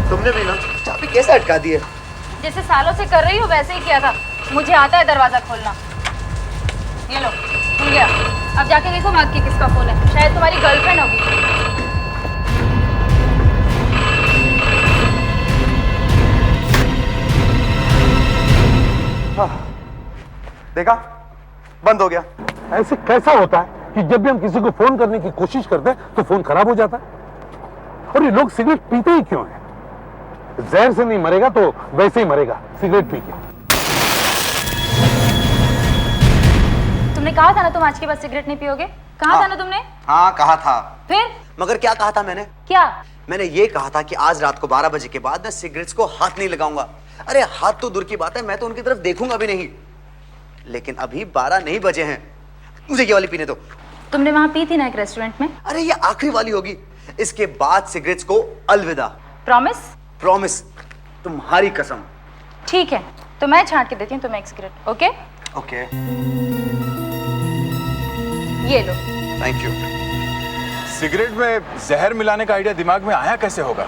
तुमने भी ना चाबी कैसे अटका दी है? जैसे सालों से कर रही हो वैसे ही किया था। मुझे आता है दरवाजा खोलना। ये लो, खुल गया। अब जाके देखो माँ की किसका फोन है, शायद तुम्हारी गर्लफ्रेंड होगी। देखा, बंद हो गया। ऐसे कैसा होता है कि जब भी हम किसी को फोन करने की कोशिश करते हैं तो फोन खराब हो जाता है? और ये लोग सिगरेट पीते ही क्यों हैं? जहर से नहीं मरेगा तो वैसे ही मरेगा, सिगरेट पी के। तुमने कहा था ना तुम आज के बाद सिगरेट नहीं पियोगे? कहा था ना तुमने? हाँ कहा था। फिर? मगर क्या कहा था मैंने? क्या? मैंने ये कहा था कि आज रात को 12 बजे के बाद मैं सिगरेट्स को हाथ नहीं लगाऊंगा। अरे हाथ तो दूर की बात है, मैं तो उनकी तरफ देखूंगा भी नहीं। लेकिन अभी 12 नहीं बजे हैं, मुझे ये वाली पीने दो। तुमने वहां पी थी ना एक रेस्टोरेंट में? अरे ये आखिरी वाली होगी, इसके बाद सिगरेट्स को अलविदा। प्रॉमिस? प्रॉमिस, तुम्हारी कसम। ठीक है, तो मैं छांट के देती हूँ तुम्हें एक सिगरेट। ओके? ओके। ये लो। Thank you. सिगरेट में जहर मिलाने का आइडिया दिमाग में आया कैसे होगा?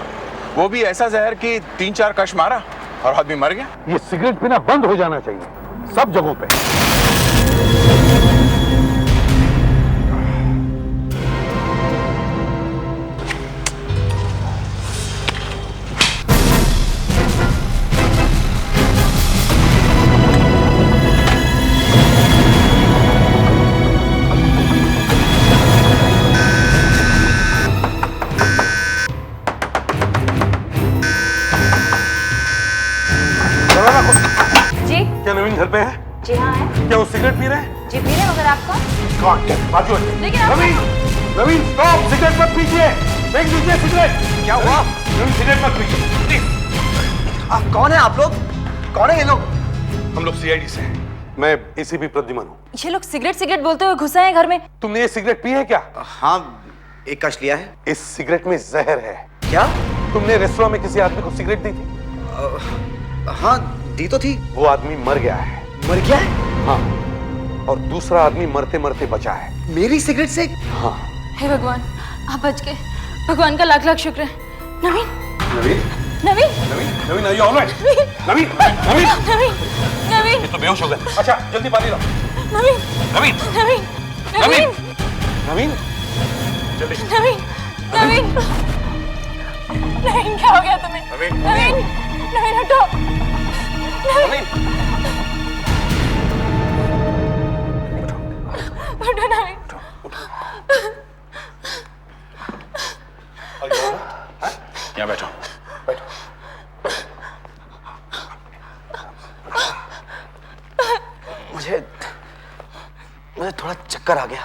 वो भी ऐसा जहर कि 3-4 कश मारा और आदमी मर गया। ये सिगरेट पीना बंद हो जाना चाहिए सब जगहों पे। जी? क्या नवीन घर पे है? जी हाँ है। क्या वो सिगरेट पी रहे हैं? जी पी रहे, मगर आप कौन? बाजू है। लेकिन आप नवीन स्टॉप, सिगरेट मत पीजिए, फेंक दीजिए सिगरेट। क्या हुआ? नवीन सिगरेट मत पीजिए प्लीज। कौन है आप लोग? कौन है ये लोग? हम लोग सीआईडी से हैं। मैं एसीपी प्रद्युमन हूँ। ये लोग सिगरेट सिगरेट बोलते हुए घुस आए हैं घर में। तुमने ये सिगरेट पी है क्या? हाँ, एक कश लिया है। इस सिगरेट में जहर है। क्या? तुमने रेस्टोरेंट में किसी आदमी को सिगरेट दी थी? हाँ दी तो थी। वो आदमी मर गया है। मर गया है? हाँ, और दूसरा आदमी मरते मरते बचा है। मेरी सिगरेट से? हाँ। हे भगवान, आप बच गए। भगवान का लाख लाख शुक्र है। नवीन, नवीन, नवीन, नवीन, नवीन, are you all right? नवीन, नवीन, नवीन, नवीन, ये तो बेहोश हो गए। अच्छा, जल्दी पानी लाओ। नवीन, नवीन, नवीन, नवीन, नवीन, नवीन, जल्दी। नवीन, नवीन, नवीन, क्या हो गया तुम्हें? नवीन, नवीन, नवीन उठो। नवीन, उठो नवीन। यहाँ बैठो। मुझे थोड़ा चक्कर आ गया।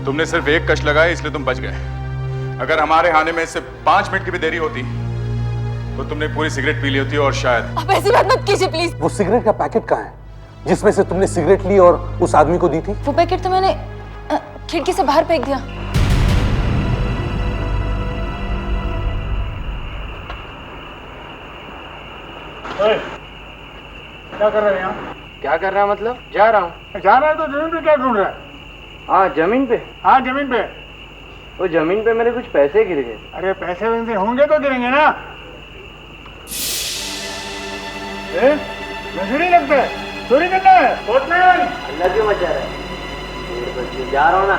तुमने सिर्फ एक कश लगाया इसलिए तुम बच गए। अगर हमारे आने में सिर्फ 5 मिनट की भी देरी होती तो तुमने पूरी सिगरेट पी ली होती और शायद। आप ऐसी बात मत कीजिए प्लीज। वो सिगरेट का पैकेट कहाँ है जिसमें से तुमने सिगरेट ली और उस आदमी को दी थी? वो पैकेट तो मैंने खिड़की से बाहर फेंक दिया। क्या कर रहे हैं यहाँ? क्या कर रहा है मतलब? जा रहा हूँ। जा रहा है तो जमीन पे क्या ढूंढ रहा है? हाँ जमीन पे। हाँ जमीन पे। वो जमीन पे मेरे कुछ पैसे गिर गए। अरे पैसे वैसे होंगे तो गिरेंगे ना। नजरी लगता है, चोरी करना है। वॉचमैन, अल्लाह क्यों मचा रहा है? जा रहा हूँ ना।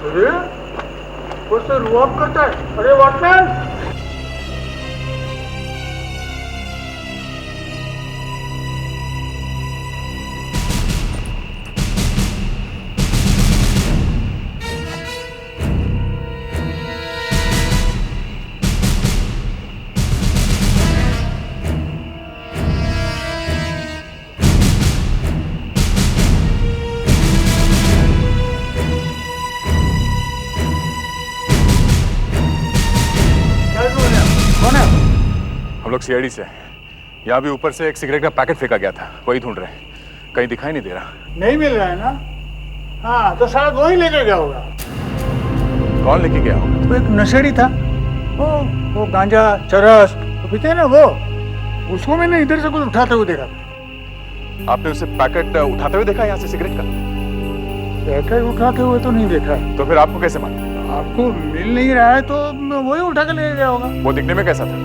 अरे कुछ तो रुआब करता है। अरे वॉचमैन, लोग सीआईडी से हैं। यहाँ भी ऊपर से एक सिगरेट का पैकेट फेंका गया था, वही ढूंढ रहे हैं। कहीं दिखाई नहीं दे रहा। नहीं मिल रहा है ना? हाँ तो शायद वही लेके गया होगा। कौन लेके गया होगा? तो एक नशेड़ी था, वो गांजा चरस तो पीते हैं ना, वो उसको मैंने इधर से कुछ उठाते हुए देखा। आपने उसे पैकेट उठाते हुए देखा यहाँ से सिगरेट का? पैकेट उठाते हुए तो नहीं देखा। तो फिर आपको कैसे मालूम? आपको मिल नहीं रहा है तो वही उठा के ले गया होगा। वो दिखने में कैसा था?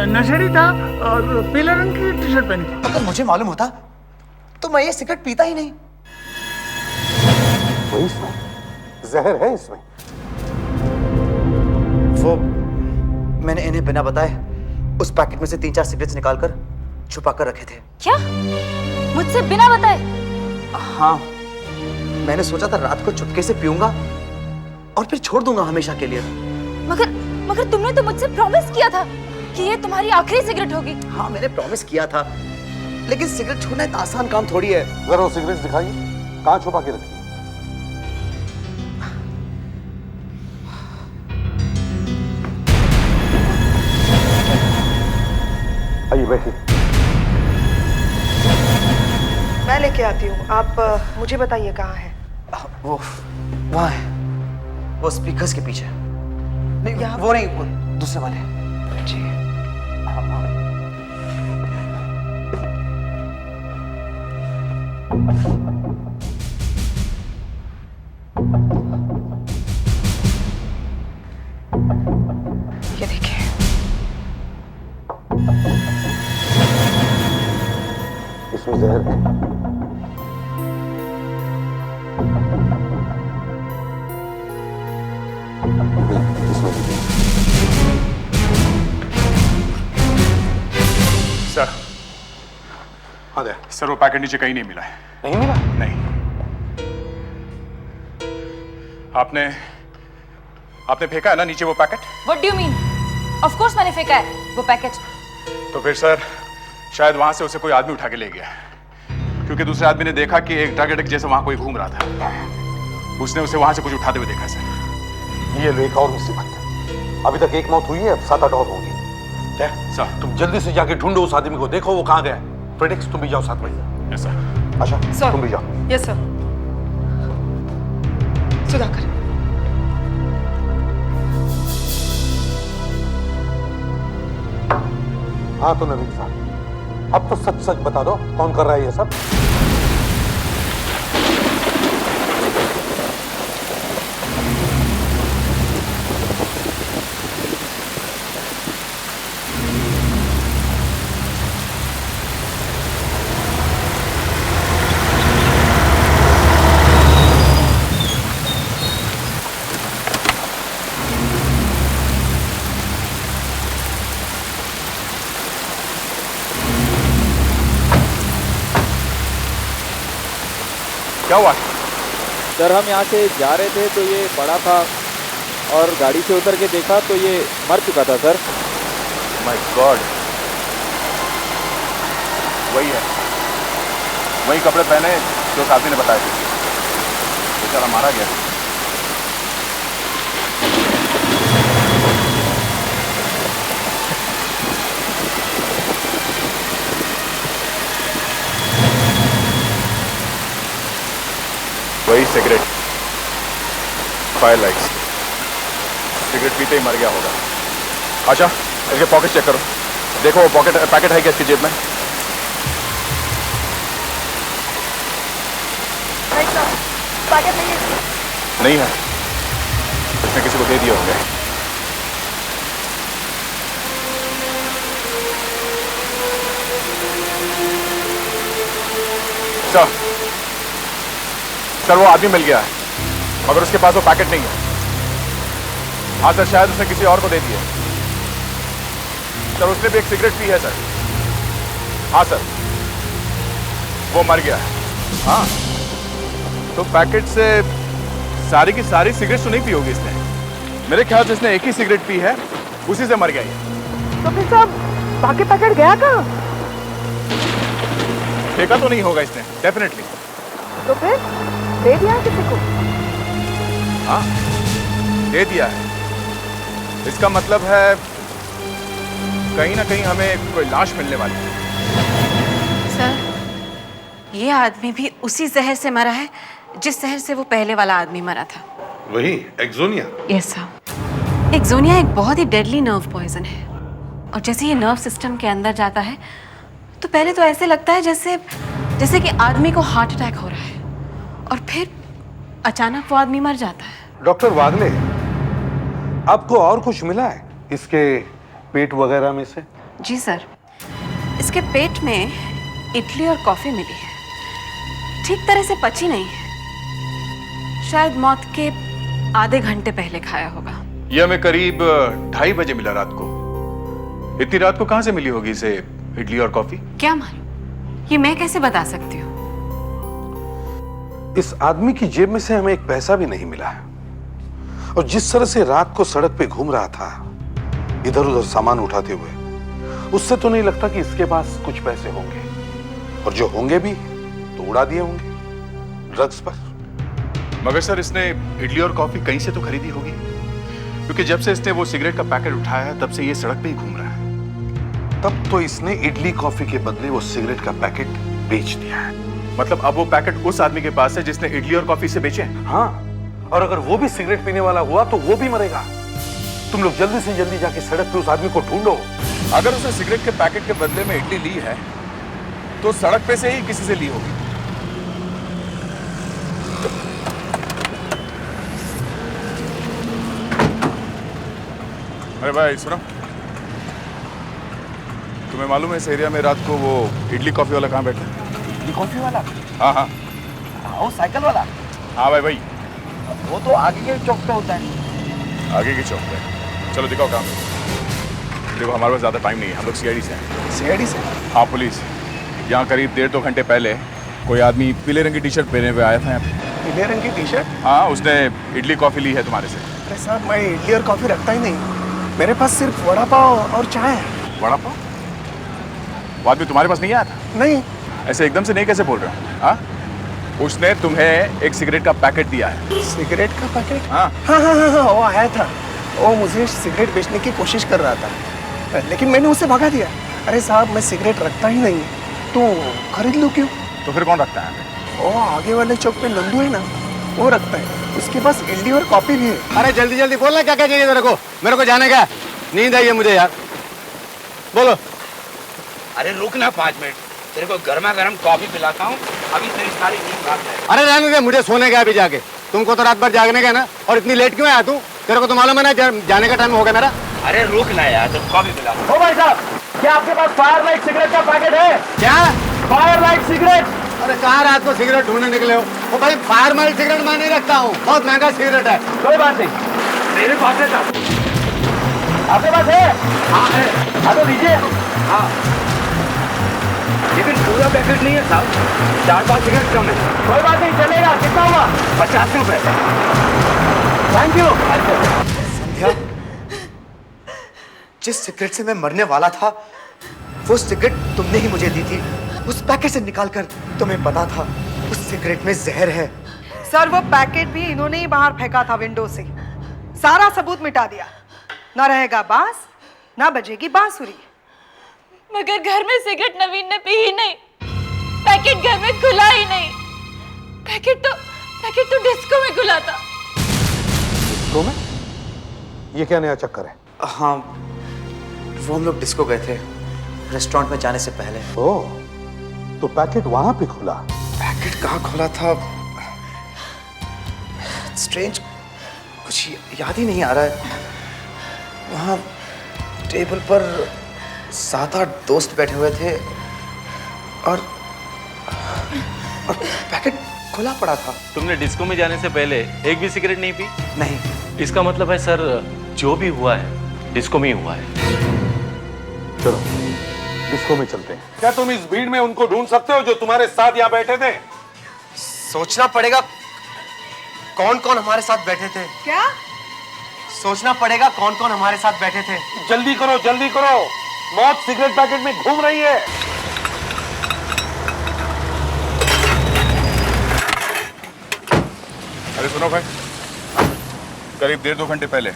नशेड़ी था और पीले रंग की टी शर्ट पहनी थी। अगर मुझे मालूम होता तो मैं ये सिगरेट पीता ही नहीं। वही इसमें जहर है इसमें। वो मैंने इन्हें बिना बताए उस पैकेट में से 3-4 सिगरेट्स निकालकर छुपा कर रखे थे। क्या? मुझसे बिना बताए? हाँ, मैंने सोचा था रात को चुपके से पीऊंगा और फिर छोड़ दूंगा हमेशा के लिए। मगर तुमने तो मुझसे प्रॉमिस किया था कि ये तुम्हारी आखिरी सिगरेट होगी। हाँ मैंने प्रॉमिस किया था, लेकिन सिगरेट छोड़ना एक आसान काम थोड़ी है। जरा वो सिगरेट दिखाइए, कहाँ छुपा के रखी? आइए बैठिए। मैं लेके आती हूँ, आप मुझे बताइए कहाँ है। वो वहाँ है, वो स्पीकर्स के पीछे। नहीं वो नहीं, वो दूसरे वाले। जी ये देखिए। इसमें जहर है। सर। हाँ दे। सर वो पैकेट नीचे कहीं नहीं मिला है। नहीं मिला? नहीं। आपने फेंका है ना नीचे वो packet? What do you mean? Of course मैंने फेंका है वो पैकेट। तो फिर सर शायद वहां से उसे कोई आदमी उठा के ले गया, क्योंकि दूसरे आदमी ने देखा कि एक ड्रग एडिक्ट जैसे वहां कोई घूम रहा था। उसने उसे वहां से कुछ उठाते हुए देखा सर। ये लो एक और मुसीबत। अभी तक एक मौत हुई है, अब 7-8 और होगी। क्या सर? तुम जल्दी से जाके ढूंढो उस आदमी को, देखो वो कहाँ गया है। फ्रेडेक्स तुम भी जाओ साथ में। Yes sir. अच्छा तुम भी जाओ। Yes sir. सुधाकर, हाँ तो नवीन साहब, अब तो सच सच बता दो, कौन कर रहा है ये सब? क्या हुआ? सर हम यहाँ से जा रहे थे तो ये पड़ा था और गाड़ी से उतर के देखा तो ये मर चुका था सर। माय गॉड, वही है, वही कपड़े पहने जो साथी ने बताए थे। बेचारा मारा गया। वही सिगरेट, फायर लाइट्स, सिगरेट पीते ही मर गया होगा। अच्छा, इसके पॉकेट चेक करो, देखो वो पैकेट है क्या इसकी जेब में? पैकेट नहीं है। नहीं है, इसने किसी को दे दिए होंगे। सर वो आदमी मिल गया है, मगर उसके पास वो पैकेट नहीं है। हाँ सर, शायद उसने किसी और को दे दिया। सर उसने भी एक सिगरेट पी है सर। हाँ सर, वो मर गया है। हाँ तो पैकेट से सारी की सारी सिगरेट तो नहीं पी होगी इसने। मेरे ख्याल से इसने एक ही सिगरेट पी है, उसी से मर गया ये। तो फिर साहब बाकी पैकेट गया कहाँ? फेंका तो नहीं होगा इसने, डेफिनेटली। तो फिर दे दिया किसी को? हाँ दे दिया है। इसका मतलब है कहीं ना कहीं हमें कोई लाश मिलने वाली है। सर ये आदमी भी उसी जहर से मरा है जिस जहर से वो पहले वाला आदमी मरा था। वही एक्सोनिया? यस सर, एक्सोनिया एक बहुत ही डेडली नर्व पॉइजन है और जैसे ये नर्व सिस्टम के अंदर जाता है तो पहले तो ऐसे लगता है जैसे कि आदमी को हार्ट अटैक हो रहा है और फिर अचानक वो आदमी मर जाता है। डॉक्टर वागले, आपको और कुछ मिला है इसके पेट वगैरह में से? जी सर, इसके पेट में इडली और कॉफी मिली है, ठीक तरह से पची नहीं है, शायद मौत के आधे घंटे पहले खाया होगा। ये हमें करीब 2:30 बजे मिला रात को। इतनी रात को कहां से मिली होगी इसे इडली और कॉफी? क्या मालूम, ये मैं कैसे बता सकती हूँ। इस आदमी की जेब में से हमें एक पैसा भी नहीं मिला है और जिस तरह से रात को सड़क पे घूम रहा था इधर उधर सामान उठाते हुए, उससे तो नहीं लगता कि इसके पास कुछ पैसे होंगे, और जो होंगे भी तो उड़ा दिए होंगे ड्रग्स पर। मगर सर इसने इडली और कॉफी कहीं से तो खरीदी होगी, क्योंकि जब से इसने वो सिगरेट का पैकेट उठाया तब से ये सड़क पे ही घूम रहा है। तब तो इसने इडली कॉफी के बदले वो सिगरेट का पैकेट बेच दिया है। मतलब अब वो पैकेट उस आदमी के पास है जिसने इडली और कॉफी से बेचे? हाँ, और अगर वो भी सिगरेट पीने वाला हुआ तो वो भी मरेगा। तुम लोग जल्दी से जल्दी जाके सड़क पे उस आदमी को ढूंढो। अगर उसने सिगरेट के पैकेट के बदले में इडली ली है तो सड़क पे से ही किसी से ली होगी। अरे भाई सुनो, तुम्हें मालूम है इस एरिया में रात को वो इडली कॉफी वाला कहाँ बैठा है? इडली कॉफी वाला? हाँ हाँ वो साइकिल वाला? हाँ भाई वो तो आगे के चौक पे होता है। आगे की चौक पे? चलो दिखाओ काम। देखो हमारे पास ज्यादा टाइम नहीं है, हम लोग सीआईडी से हैं। सीआईडी से? हाँ पुलिस। यहाँ करीब 1.5-2 घंटे पहले कोई आदमी पीले रंग की टी शर्ट पहने हुए आया था यहाँ पे। पीले रंग की टी शर्ट? हाँ, उसने इडली कॉफी ली है तुम्हारे से। अरे साहब मैं इडली और कॉफी रखता ही नहीं, मेरे पास सिर्फ वड़ा पाव और चाय है। वड़ा पाव? वो आदमी तुम्हारे पास नहीं आया था? नहीं। ऐसे एकदम से नहीं कैसे बोल रहे हो? हाँ, उसने तुम्हें एक सिगरेट का पैकेट दिया है। सिगरेट का पैकेट? हाँ हाँ हाँ हाँ हाँ, वो आया था, वो मुझे सिगरेट बेचने की कोशिश कर रहा था, लेकिन मैंने उसे भगा दिया। अरे साहब मैं सिगरेट रखता ही नहीं, तो खरीद लूँ क्यों? तो फिर कौन रखता है? वो आगे वाले चौक पे नंदू है ना, वो रखता है, उसके पास इडली और कॉफी भी है। अरे जल्दी जल्दी बोलना क्या क्या चाहिए तेरे को? मेरे को जाने का नींद आई है मुझे यार, बोलो। अरे रुक ना 5 मिनट, तेरे को गर्मा गर्म कॉफी पिलाता हूँ, अभी तेरी सारी नींद भाग जाए। अरे रहने दे, मुझे सोने का अभी जाके। तुमको तो रात भर जागने का ना, और इतनी लेट क्यों आया तू? तेरे को तो मालूम है ना जाने का टाइम हो गया मेरा। अरे रुक ना यार, तो कॉफी पिला। ओ भाई साहब, क्या आपके पास फायर लाइट सिगरेट का पैकेट है? क्या फायर लाइट सिगरेट? अरे कहाँ रात को सिगरेट ढूंढने निकले हो? ओ भाई फायर लाइट सिगरेट मैं नहीं रखता हूँ, बहुत महंगा सिगरेट है। कोई बात नहीं, मेरे पास है साहब। आपके पास है? हाँ है। हाँ तो दीजिए। हाँ लेकिन पूरा पैकेट नहीं है साहब, 4-5 सिगरेट कम है। कोई बात नहीं, चलेगा। कितना हुआ? 50 रुपए। Thank you. संध्या, जिस सिगरेट से मैं मरने वाला था, वो सिगरेट तुमने ही मुझे दी थी। उस पैकेट से निकालकर तुम्हें पता था उस सिगरेट में जहर है। सर वो पैकेट भी इन्होंने ही बाहर फेंका था विंडो से। सारा सबूत मिटा दिया। ना रहेगा बांस, ना बजेगी बांसुरी। मगर घर में सिगरेट नवीन ने पी ही नहीं, पैकेट घर में खुला ही नहीं। पैकेट तो डिस्को में खुला था। डिस्को में? ये क्या नया चक्कर है? हाँ, वो हम लोग डिस्को गए थे रेस्टोरेंट में जाने से पहले। ओह, तो पैकेट वहां पे खुला? पैकेट कहाँ खुला था? स्ट्रेंज, कुछ याद ही नहीं आ रहा है। वहाँ टेबल पर 7-8 दोस्त बैठे हुए थे और पैकेट खुला पड़ा था। तुमने डिस्को में जाने से पहले एक भी सिगरेट नहीं पी? नहीं। इसका मतलब है सर, जो भी हुआ है डिस्को में ही हुआ है। चलो डिस्को में चलते हैं। क्या तुम इस भीड़ में उनको ढूंढ सकते हो जो तुम्हारे साथ यहाँ बैठे थे? सोचना पड़ेगा कौन कौन हमारे साथ बैठे थे। क्या? सोचना पड़ेगा कौन कौन हमारे साथ बैठे थे। जल्दी करो, जल्दी करो, मौत सिगरेट पैकेट में घूम रही है। अरे सुनो भाई, करीब 1.5-2 घंटे पहले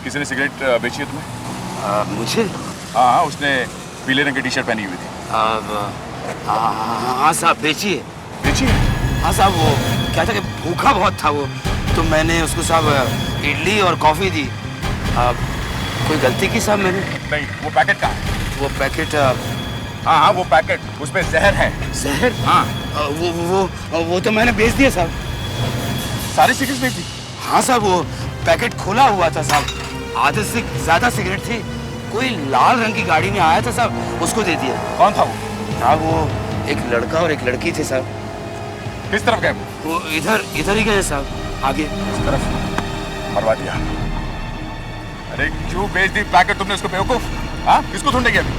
किसी ने सिगरेट बेची है तुम्हें? मुझे? हाँ, उसने पीले रंग की टी-शर्ट पहनी हुई थी। हाँ साहब, बेचिए। बेचिए? हाँ साहब, वो क्या था कि भूखा बहुत था वो, तो मैंने उसको साहब इडली और कॉफी दी। कोई गलती की साहब मैंने? नहीं, वो पैकेट कहाँ है? वो पैकेट, हाँ, वो पैकेट, उसमें जहर है। जहर? हाँ। वो तो मैंने बेच दिया साहब। सारी सिगरेट बेच दी? हाँ साहब, वो पैकेट खुला हुआ था साहब, आधे से ज्यादा सिगरेट थी। कोई लाल रंग की गाड़ी में आया था साहब, उसको दे दिया। कौन था वो? साहब वो एक लड़का और एक लड़की थे साहब। किस तरफ गए? वो इधर ही गए साहब, आगे। इस तरफ मरवा दिया। अरे क्यों बेच दी पैकेट तुमने उसको बेवकूफ? हाँ, किसको ढूंढेगी अभी?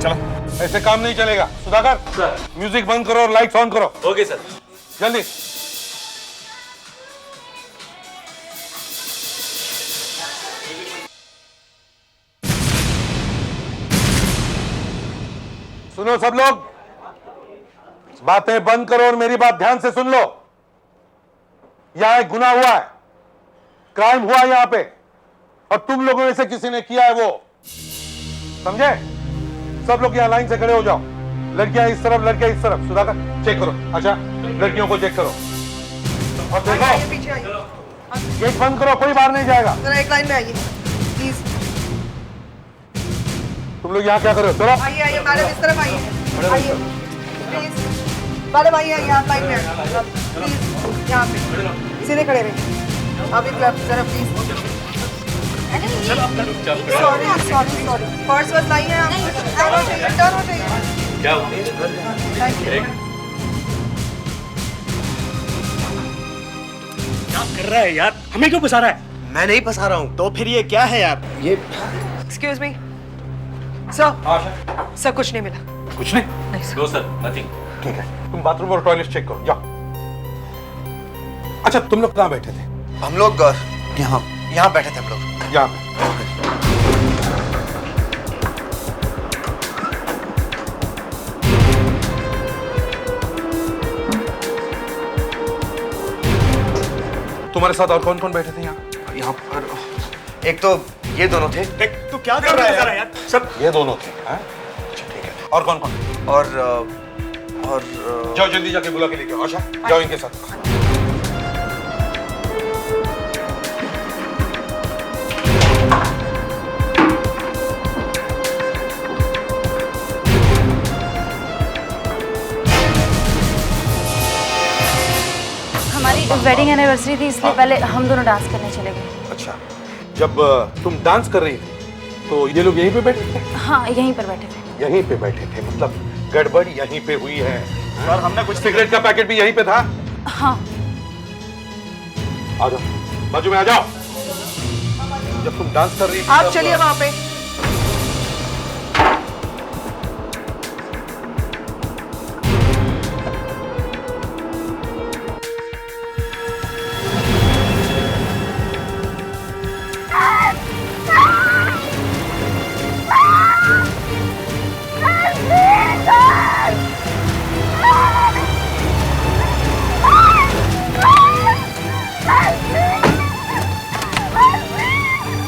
चलो। ऐसे काम नहीं चलेगा। सुधाकर सर, म्यूजिक बंद करो और लाइट्स ऑन करो। Okay sir. जल्दी। सुनो सब लोग, बातें बंद करो और मेरी बात ध्यान से सुन लो। यहां एक गुनाह हुआ है, क्राइम हुआ है यहां पे, और तुम लोगों में से किसी ने किया है वो, समझे? सब लोग यहां लाइन से खड़े हो जाओ। लड़कियां इस तरफ, लड़कियां इस तरफ। सुधाकर चेक करो। अच्छा, लड़कियों को चेक करो और देखो, पीछे आइए। गेट बंद करो, कोई बाहर नहीं जाएगा। जरा एक लाइन में आइए प्लीज। तुम लोग यहाँ क्या कर रहे हो? चलो आइए आइए मैडम, इस तरफ आइए। आइए प्लीज मैडम, आइए आइए, आप लाइन में आइए प्लीज। यहाँ पे सीधे खड़े रहिए। आप एक लेफ्ट जरा please. Sorry sorry sorry, purse बस लाइए आप। टर्न हो जाइए, टर्न हो जाइए। क्या कर रहा है यार? हमें क्यों फंसा रहा है? मैं नहीं फंसा रहा हूँ। तो फिर ये क्या है यार? ये एक्सक्यूज मी सर। सर कुछ नहीं मिला। कुछ नहीं? No sir, nothing. ठीक है, तुम बाथरूम और टॉयलेट चेक करो, जाओ। अच्छा, तुम लोग कहाँ बैठे थे? हम लोग यहाँ बैठे थे हम लोग। यहाँ पे। तुम्हारे साथ और कौन कौन बैठे थे यहाँ पर? एक तो ये दोनों थे। तू क्या कर रहा है यार? सब ये दोनों थे। हाँ? अच्छा ठीक है। और कौन कौन? और जाओ जल्दी जाके बुला के लेके आओ। अच्छा जाओ इनके साथ। हमारी वेडिंग एनिवर्सरी थी इसलिए पहले हम दोनों डांस करने चले गए। अच्छा, जब तुम डांस कर रही थी तो ये लोग यहीं पे बैठे थे? हाँ, यहीं पर बैठे थे। यहीं पे बैठे थे, मतलब गड़बड़ यहीं पे हुई है। सर, हमने कुछ सिगरेट का पैकेट भी यहीं पे था। हाँ। आ जाओ, बाजू में आ जाओ। जब तुम डांस कर रही थी आप चलिए वहां पे।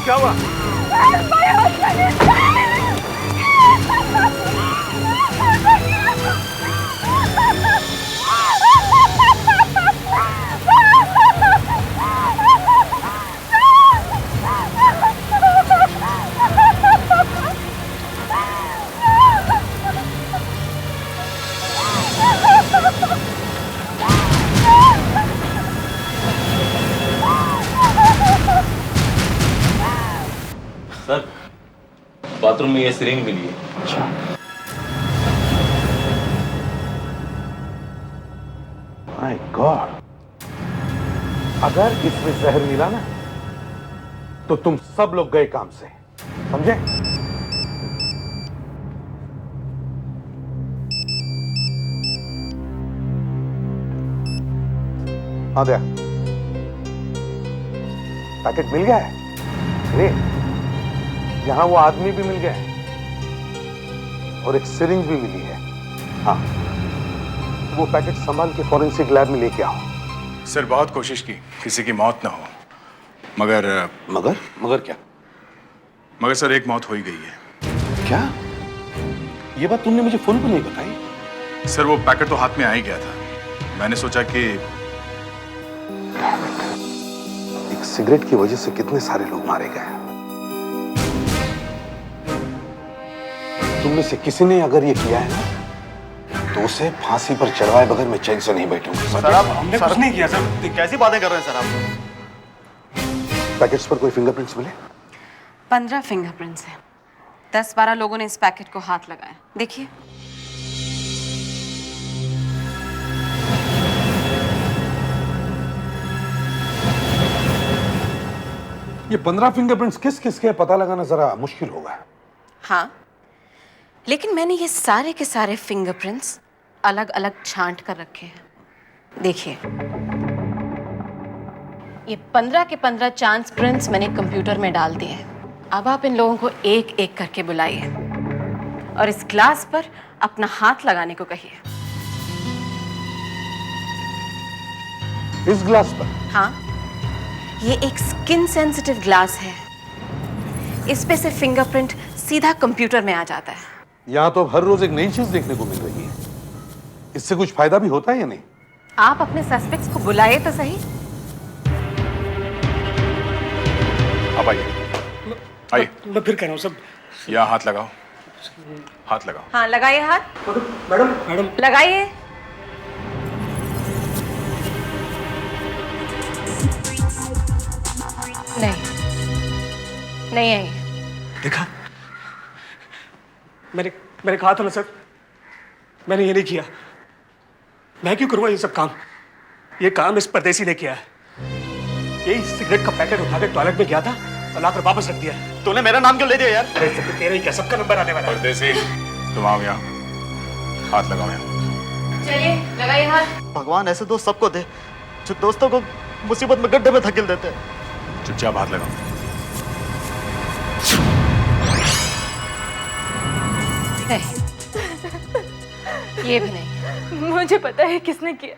क्या हुआ? सर, बाथरूम में ये सिरिंज मिली है। अच्छा। माय गॉड, अगर इसमें जहर मिला ना तो तुम सब लोग गए काम से, समझे? हाँ दया, पैकेट मिल गया है? ग्रेट। यहां वो आदमी भी मिल गया है और एक सिरिंज भी मिली है। हाँ, वो पैकेट संभाल के फॉरेंसिक लैब में लेके आओ। सर, बहुत कोशिश की, किसी की मौत ना हो, मगर मगर क्या? मगर सर, एक मौत हो ही गई है। क्या? ये बात तुमने मुझे फोन पर नहीं बताई? सर, वो पैकेट तो हाथ में आ ही गया था। मैंने सोचा कि एक सिगरेट की वजह से कितने सारे लोग मारे गए। तुमने से किसी ने अगर ये किया है ना तो उसे फांसी पर चढ़वाए बगैर मैं चैन से नहीं बैठूंगा। सर, हमने कुछ नहीं किया सर। कैसी बातें कर रहे हैं सर आप? पैकेट्स पर कोई फिंगरप्रिंट्स मिले? 15 फिंगरप्रिंट्स हैं। 10-12 लोगों ने इस पैकेट को हाथ लगाया। देखिए। ये 15 फिंगरप्रिंट्स किस किस के पता लगाना जरा मुश्किल होगा। हाँ, लेकिन मैंने ये सारे के सारे फिंगरप्रिंट्स अलग अलग छांट कर रखे हैं। देखिए, ये 15 के 15 चांस प्रिंट्स मैंने कंप्यूटर में डाल दिए हैं। अब आप इन लोगों को एक एक करके बुलाइए और इस ग्लास पर अपना हाथ लगाने को कहिए। इस ग्लास पर? हाँ, ये एक स्किन सेंसिटिव ग्लास है। इस पे से फिंगरप्रिंट सीधा कंप्यूटर में आ जाता है। यहाँ तो हर रोज एक नई चीज देखने को मिल रही है। इससे कुछ फायदा भी होता है या नहीं? आप अपने सस्पेक्ट्स को बुलाए तो सही। अब आइए, आइए। मैं फिर कह रहा हूँ सब। यहाँ हाथ लगाओ, हाथ लगाओ। हाँ, लगाइए हाथ। मैडम लगाइए। नहीं है। देखा, मैंने कहा था ना सर, मैंने ये नहीं किया। मैं क्यों करूँगा ये सब काम? ये काम इस परदेसी ने किया है। यही सिगरेट का पैकेट उठा के टॉयलेट में गया था और लाकर वापस रख दिया। तूने मेरा नाम क्यों ले दिया यार? अरे सब तेरा ही क्या, सबका नंबर आने वाला है। परदेसी, तुम आओ यहाँ, हाथ लगाओ यहाँ। चलिए, लगाइए हाथ। भगवान ऐसे दोस्त सबको दे जो दोस्तों को मुसीबत में गड्ढे में धकेल देते हैं। चुपचाप हाथ लगाओ। नहीं, ये भी नहीं। मुझे पता है किसने किया।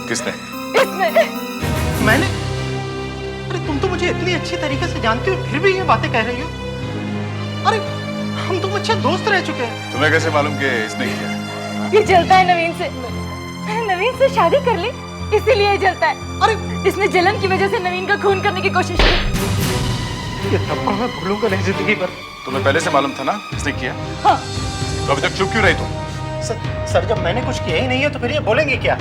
किसने? इसने। मैंने? अरे तुम तो मुझे इतनी अच्छी तरीके से जानती हो, फिर भी ये बातें कह रही हो। अरे हम तुम अच्छे दोस्त रह चुके हैं। तुम्हें कैसे मालूम कि इसने किया? ये जलता है नवीन से। नवीन से शादी कर ली, इसीलिए जलता है। अरे इसने जलन की वजह से नवीन का खून करने की कोशिश की। ये धब्बा मैं भूलूंगा नहीं जिंदगी भर। तुम्हें पहले से मालूम था ना इसने किया? हाँ। तो अभी तक चुप क्यों रही तुम? सर जब मैंने कुछ किया ही नहीं है तो फिर ये बोलेंगे क्या?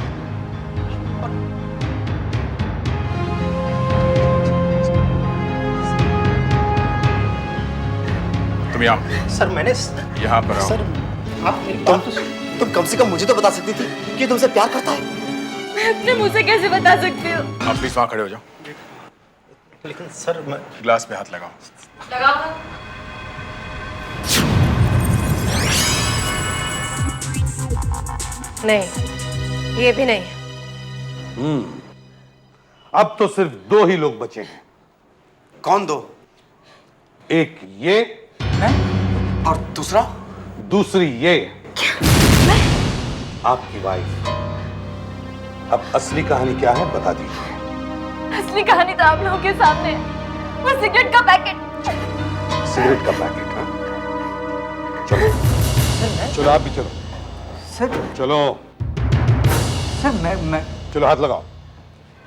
तुम यहाँ सर मैंने यहाँ पर आओ। सर आप मेरी बात तो तुम कम से कम मुझे तो बता सकती थी कि तुमसे प्यार करता है। मैं अपने मुंह से कैसे बता सकती हूँ? आप प्लीज वहाँ खड़े हो जाओ। लेकिन सर मैं ग्लास पे हाथ लगाओ। लगाओ। नहीं, ये भी नहीं। अब तो सिर्फ दो ही लोग बचे हैं। कौन दो? एक ये और दूसरा? दूसरी ये आपकी वाइफ। अब असली कहानी क्या है बता दीजिए। असली कहानी तो आप लोगों के सामने है। वो सिगरेट का पैकेट। सिगरेट का पैकेट? हाँ चलो चलो आप भी चलो। सर चलो सर मैं चलो हाथ लगाओ।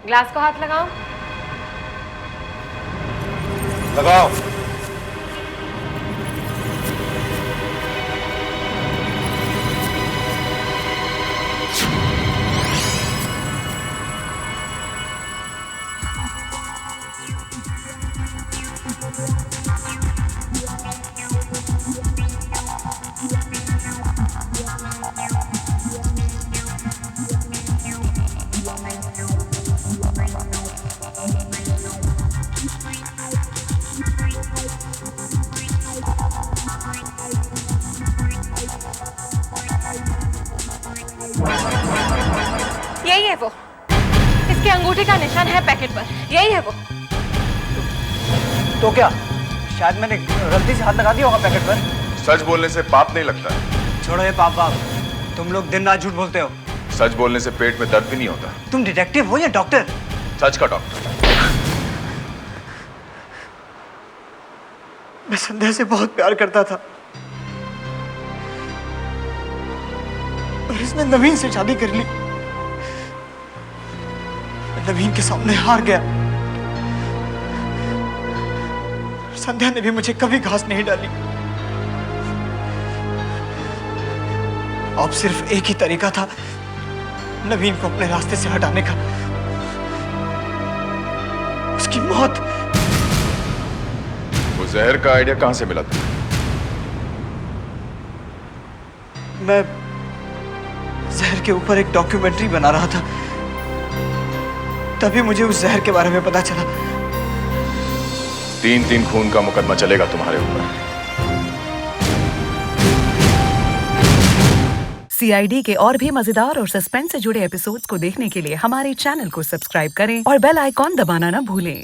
ग्लास को हाथ लगाओ। लगाओ। यही है वो। इसके अंगूठे का निशान है पैकेट पर। यही है वो। तो क्या शायद मैंने गलती से हाथ लगा दिया होगा पैकेट पर। सच बोलने से पाप नहीं लगता है। छोड़ो ये पाप बाप, तुम लोग दिन रात झूठ बोलते हो। सच बोलने से पेट में दर्द भी नहीं होता। तुम डिटेक्टिव हो या डॉक्टर? सच का डॉक्टर। मैं संध्या से बहुत प्यार करता था और इसने नवीन से शादी कर ली। मैं नवीन के सामने हार गया। संध्या ने भी मुझे कभी घास नहीं डाली। अब सिर्फ एक ही तरीका था नवीन को अपने रास्ते से हटाने का, उसकी मौत। वो जहर का आइडिया कहां से मिला था? मैं जहर के ऊपर एक डॉक्यूमेंट्री बना रहा था, तभी मुझे उस जहर के बारे में पता चला। 3-3 खून का मुकदमा चलेगा तुम्हारे ऊपर। CID के और भी मजेदार और सस्पेंस से जुड़े एपिसोड्स को देखने के लिए हमारे चैनल को सब्सक्राइब करें और बेल आइकॉन दबाना ना भूलें।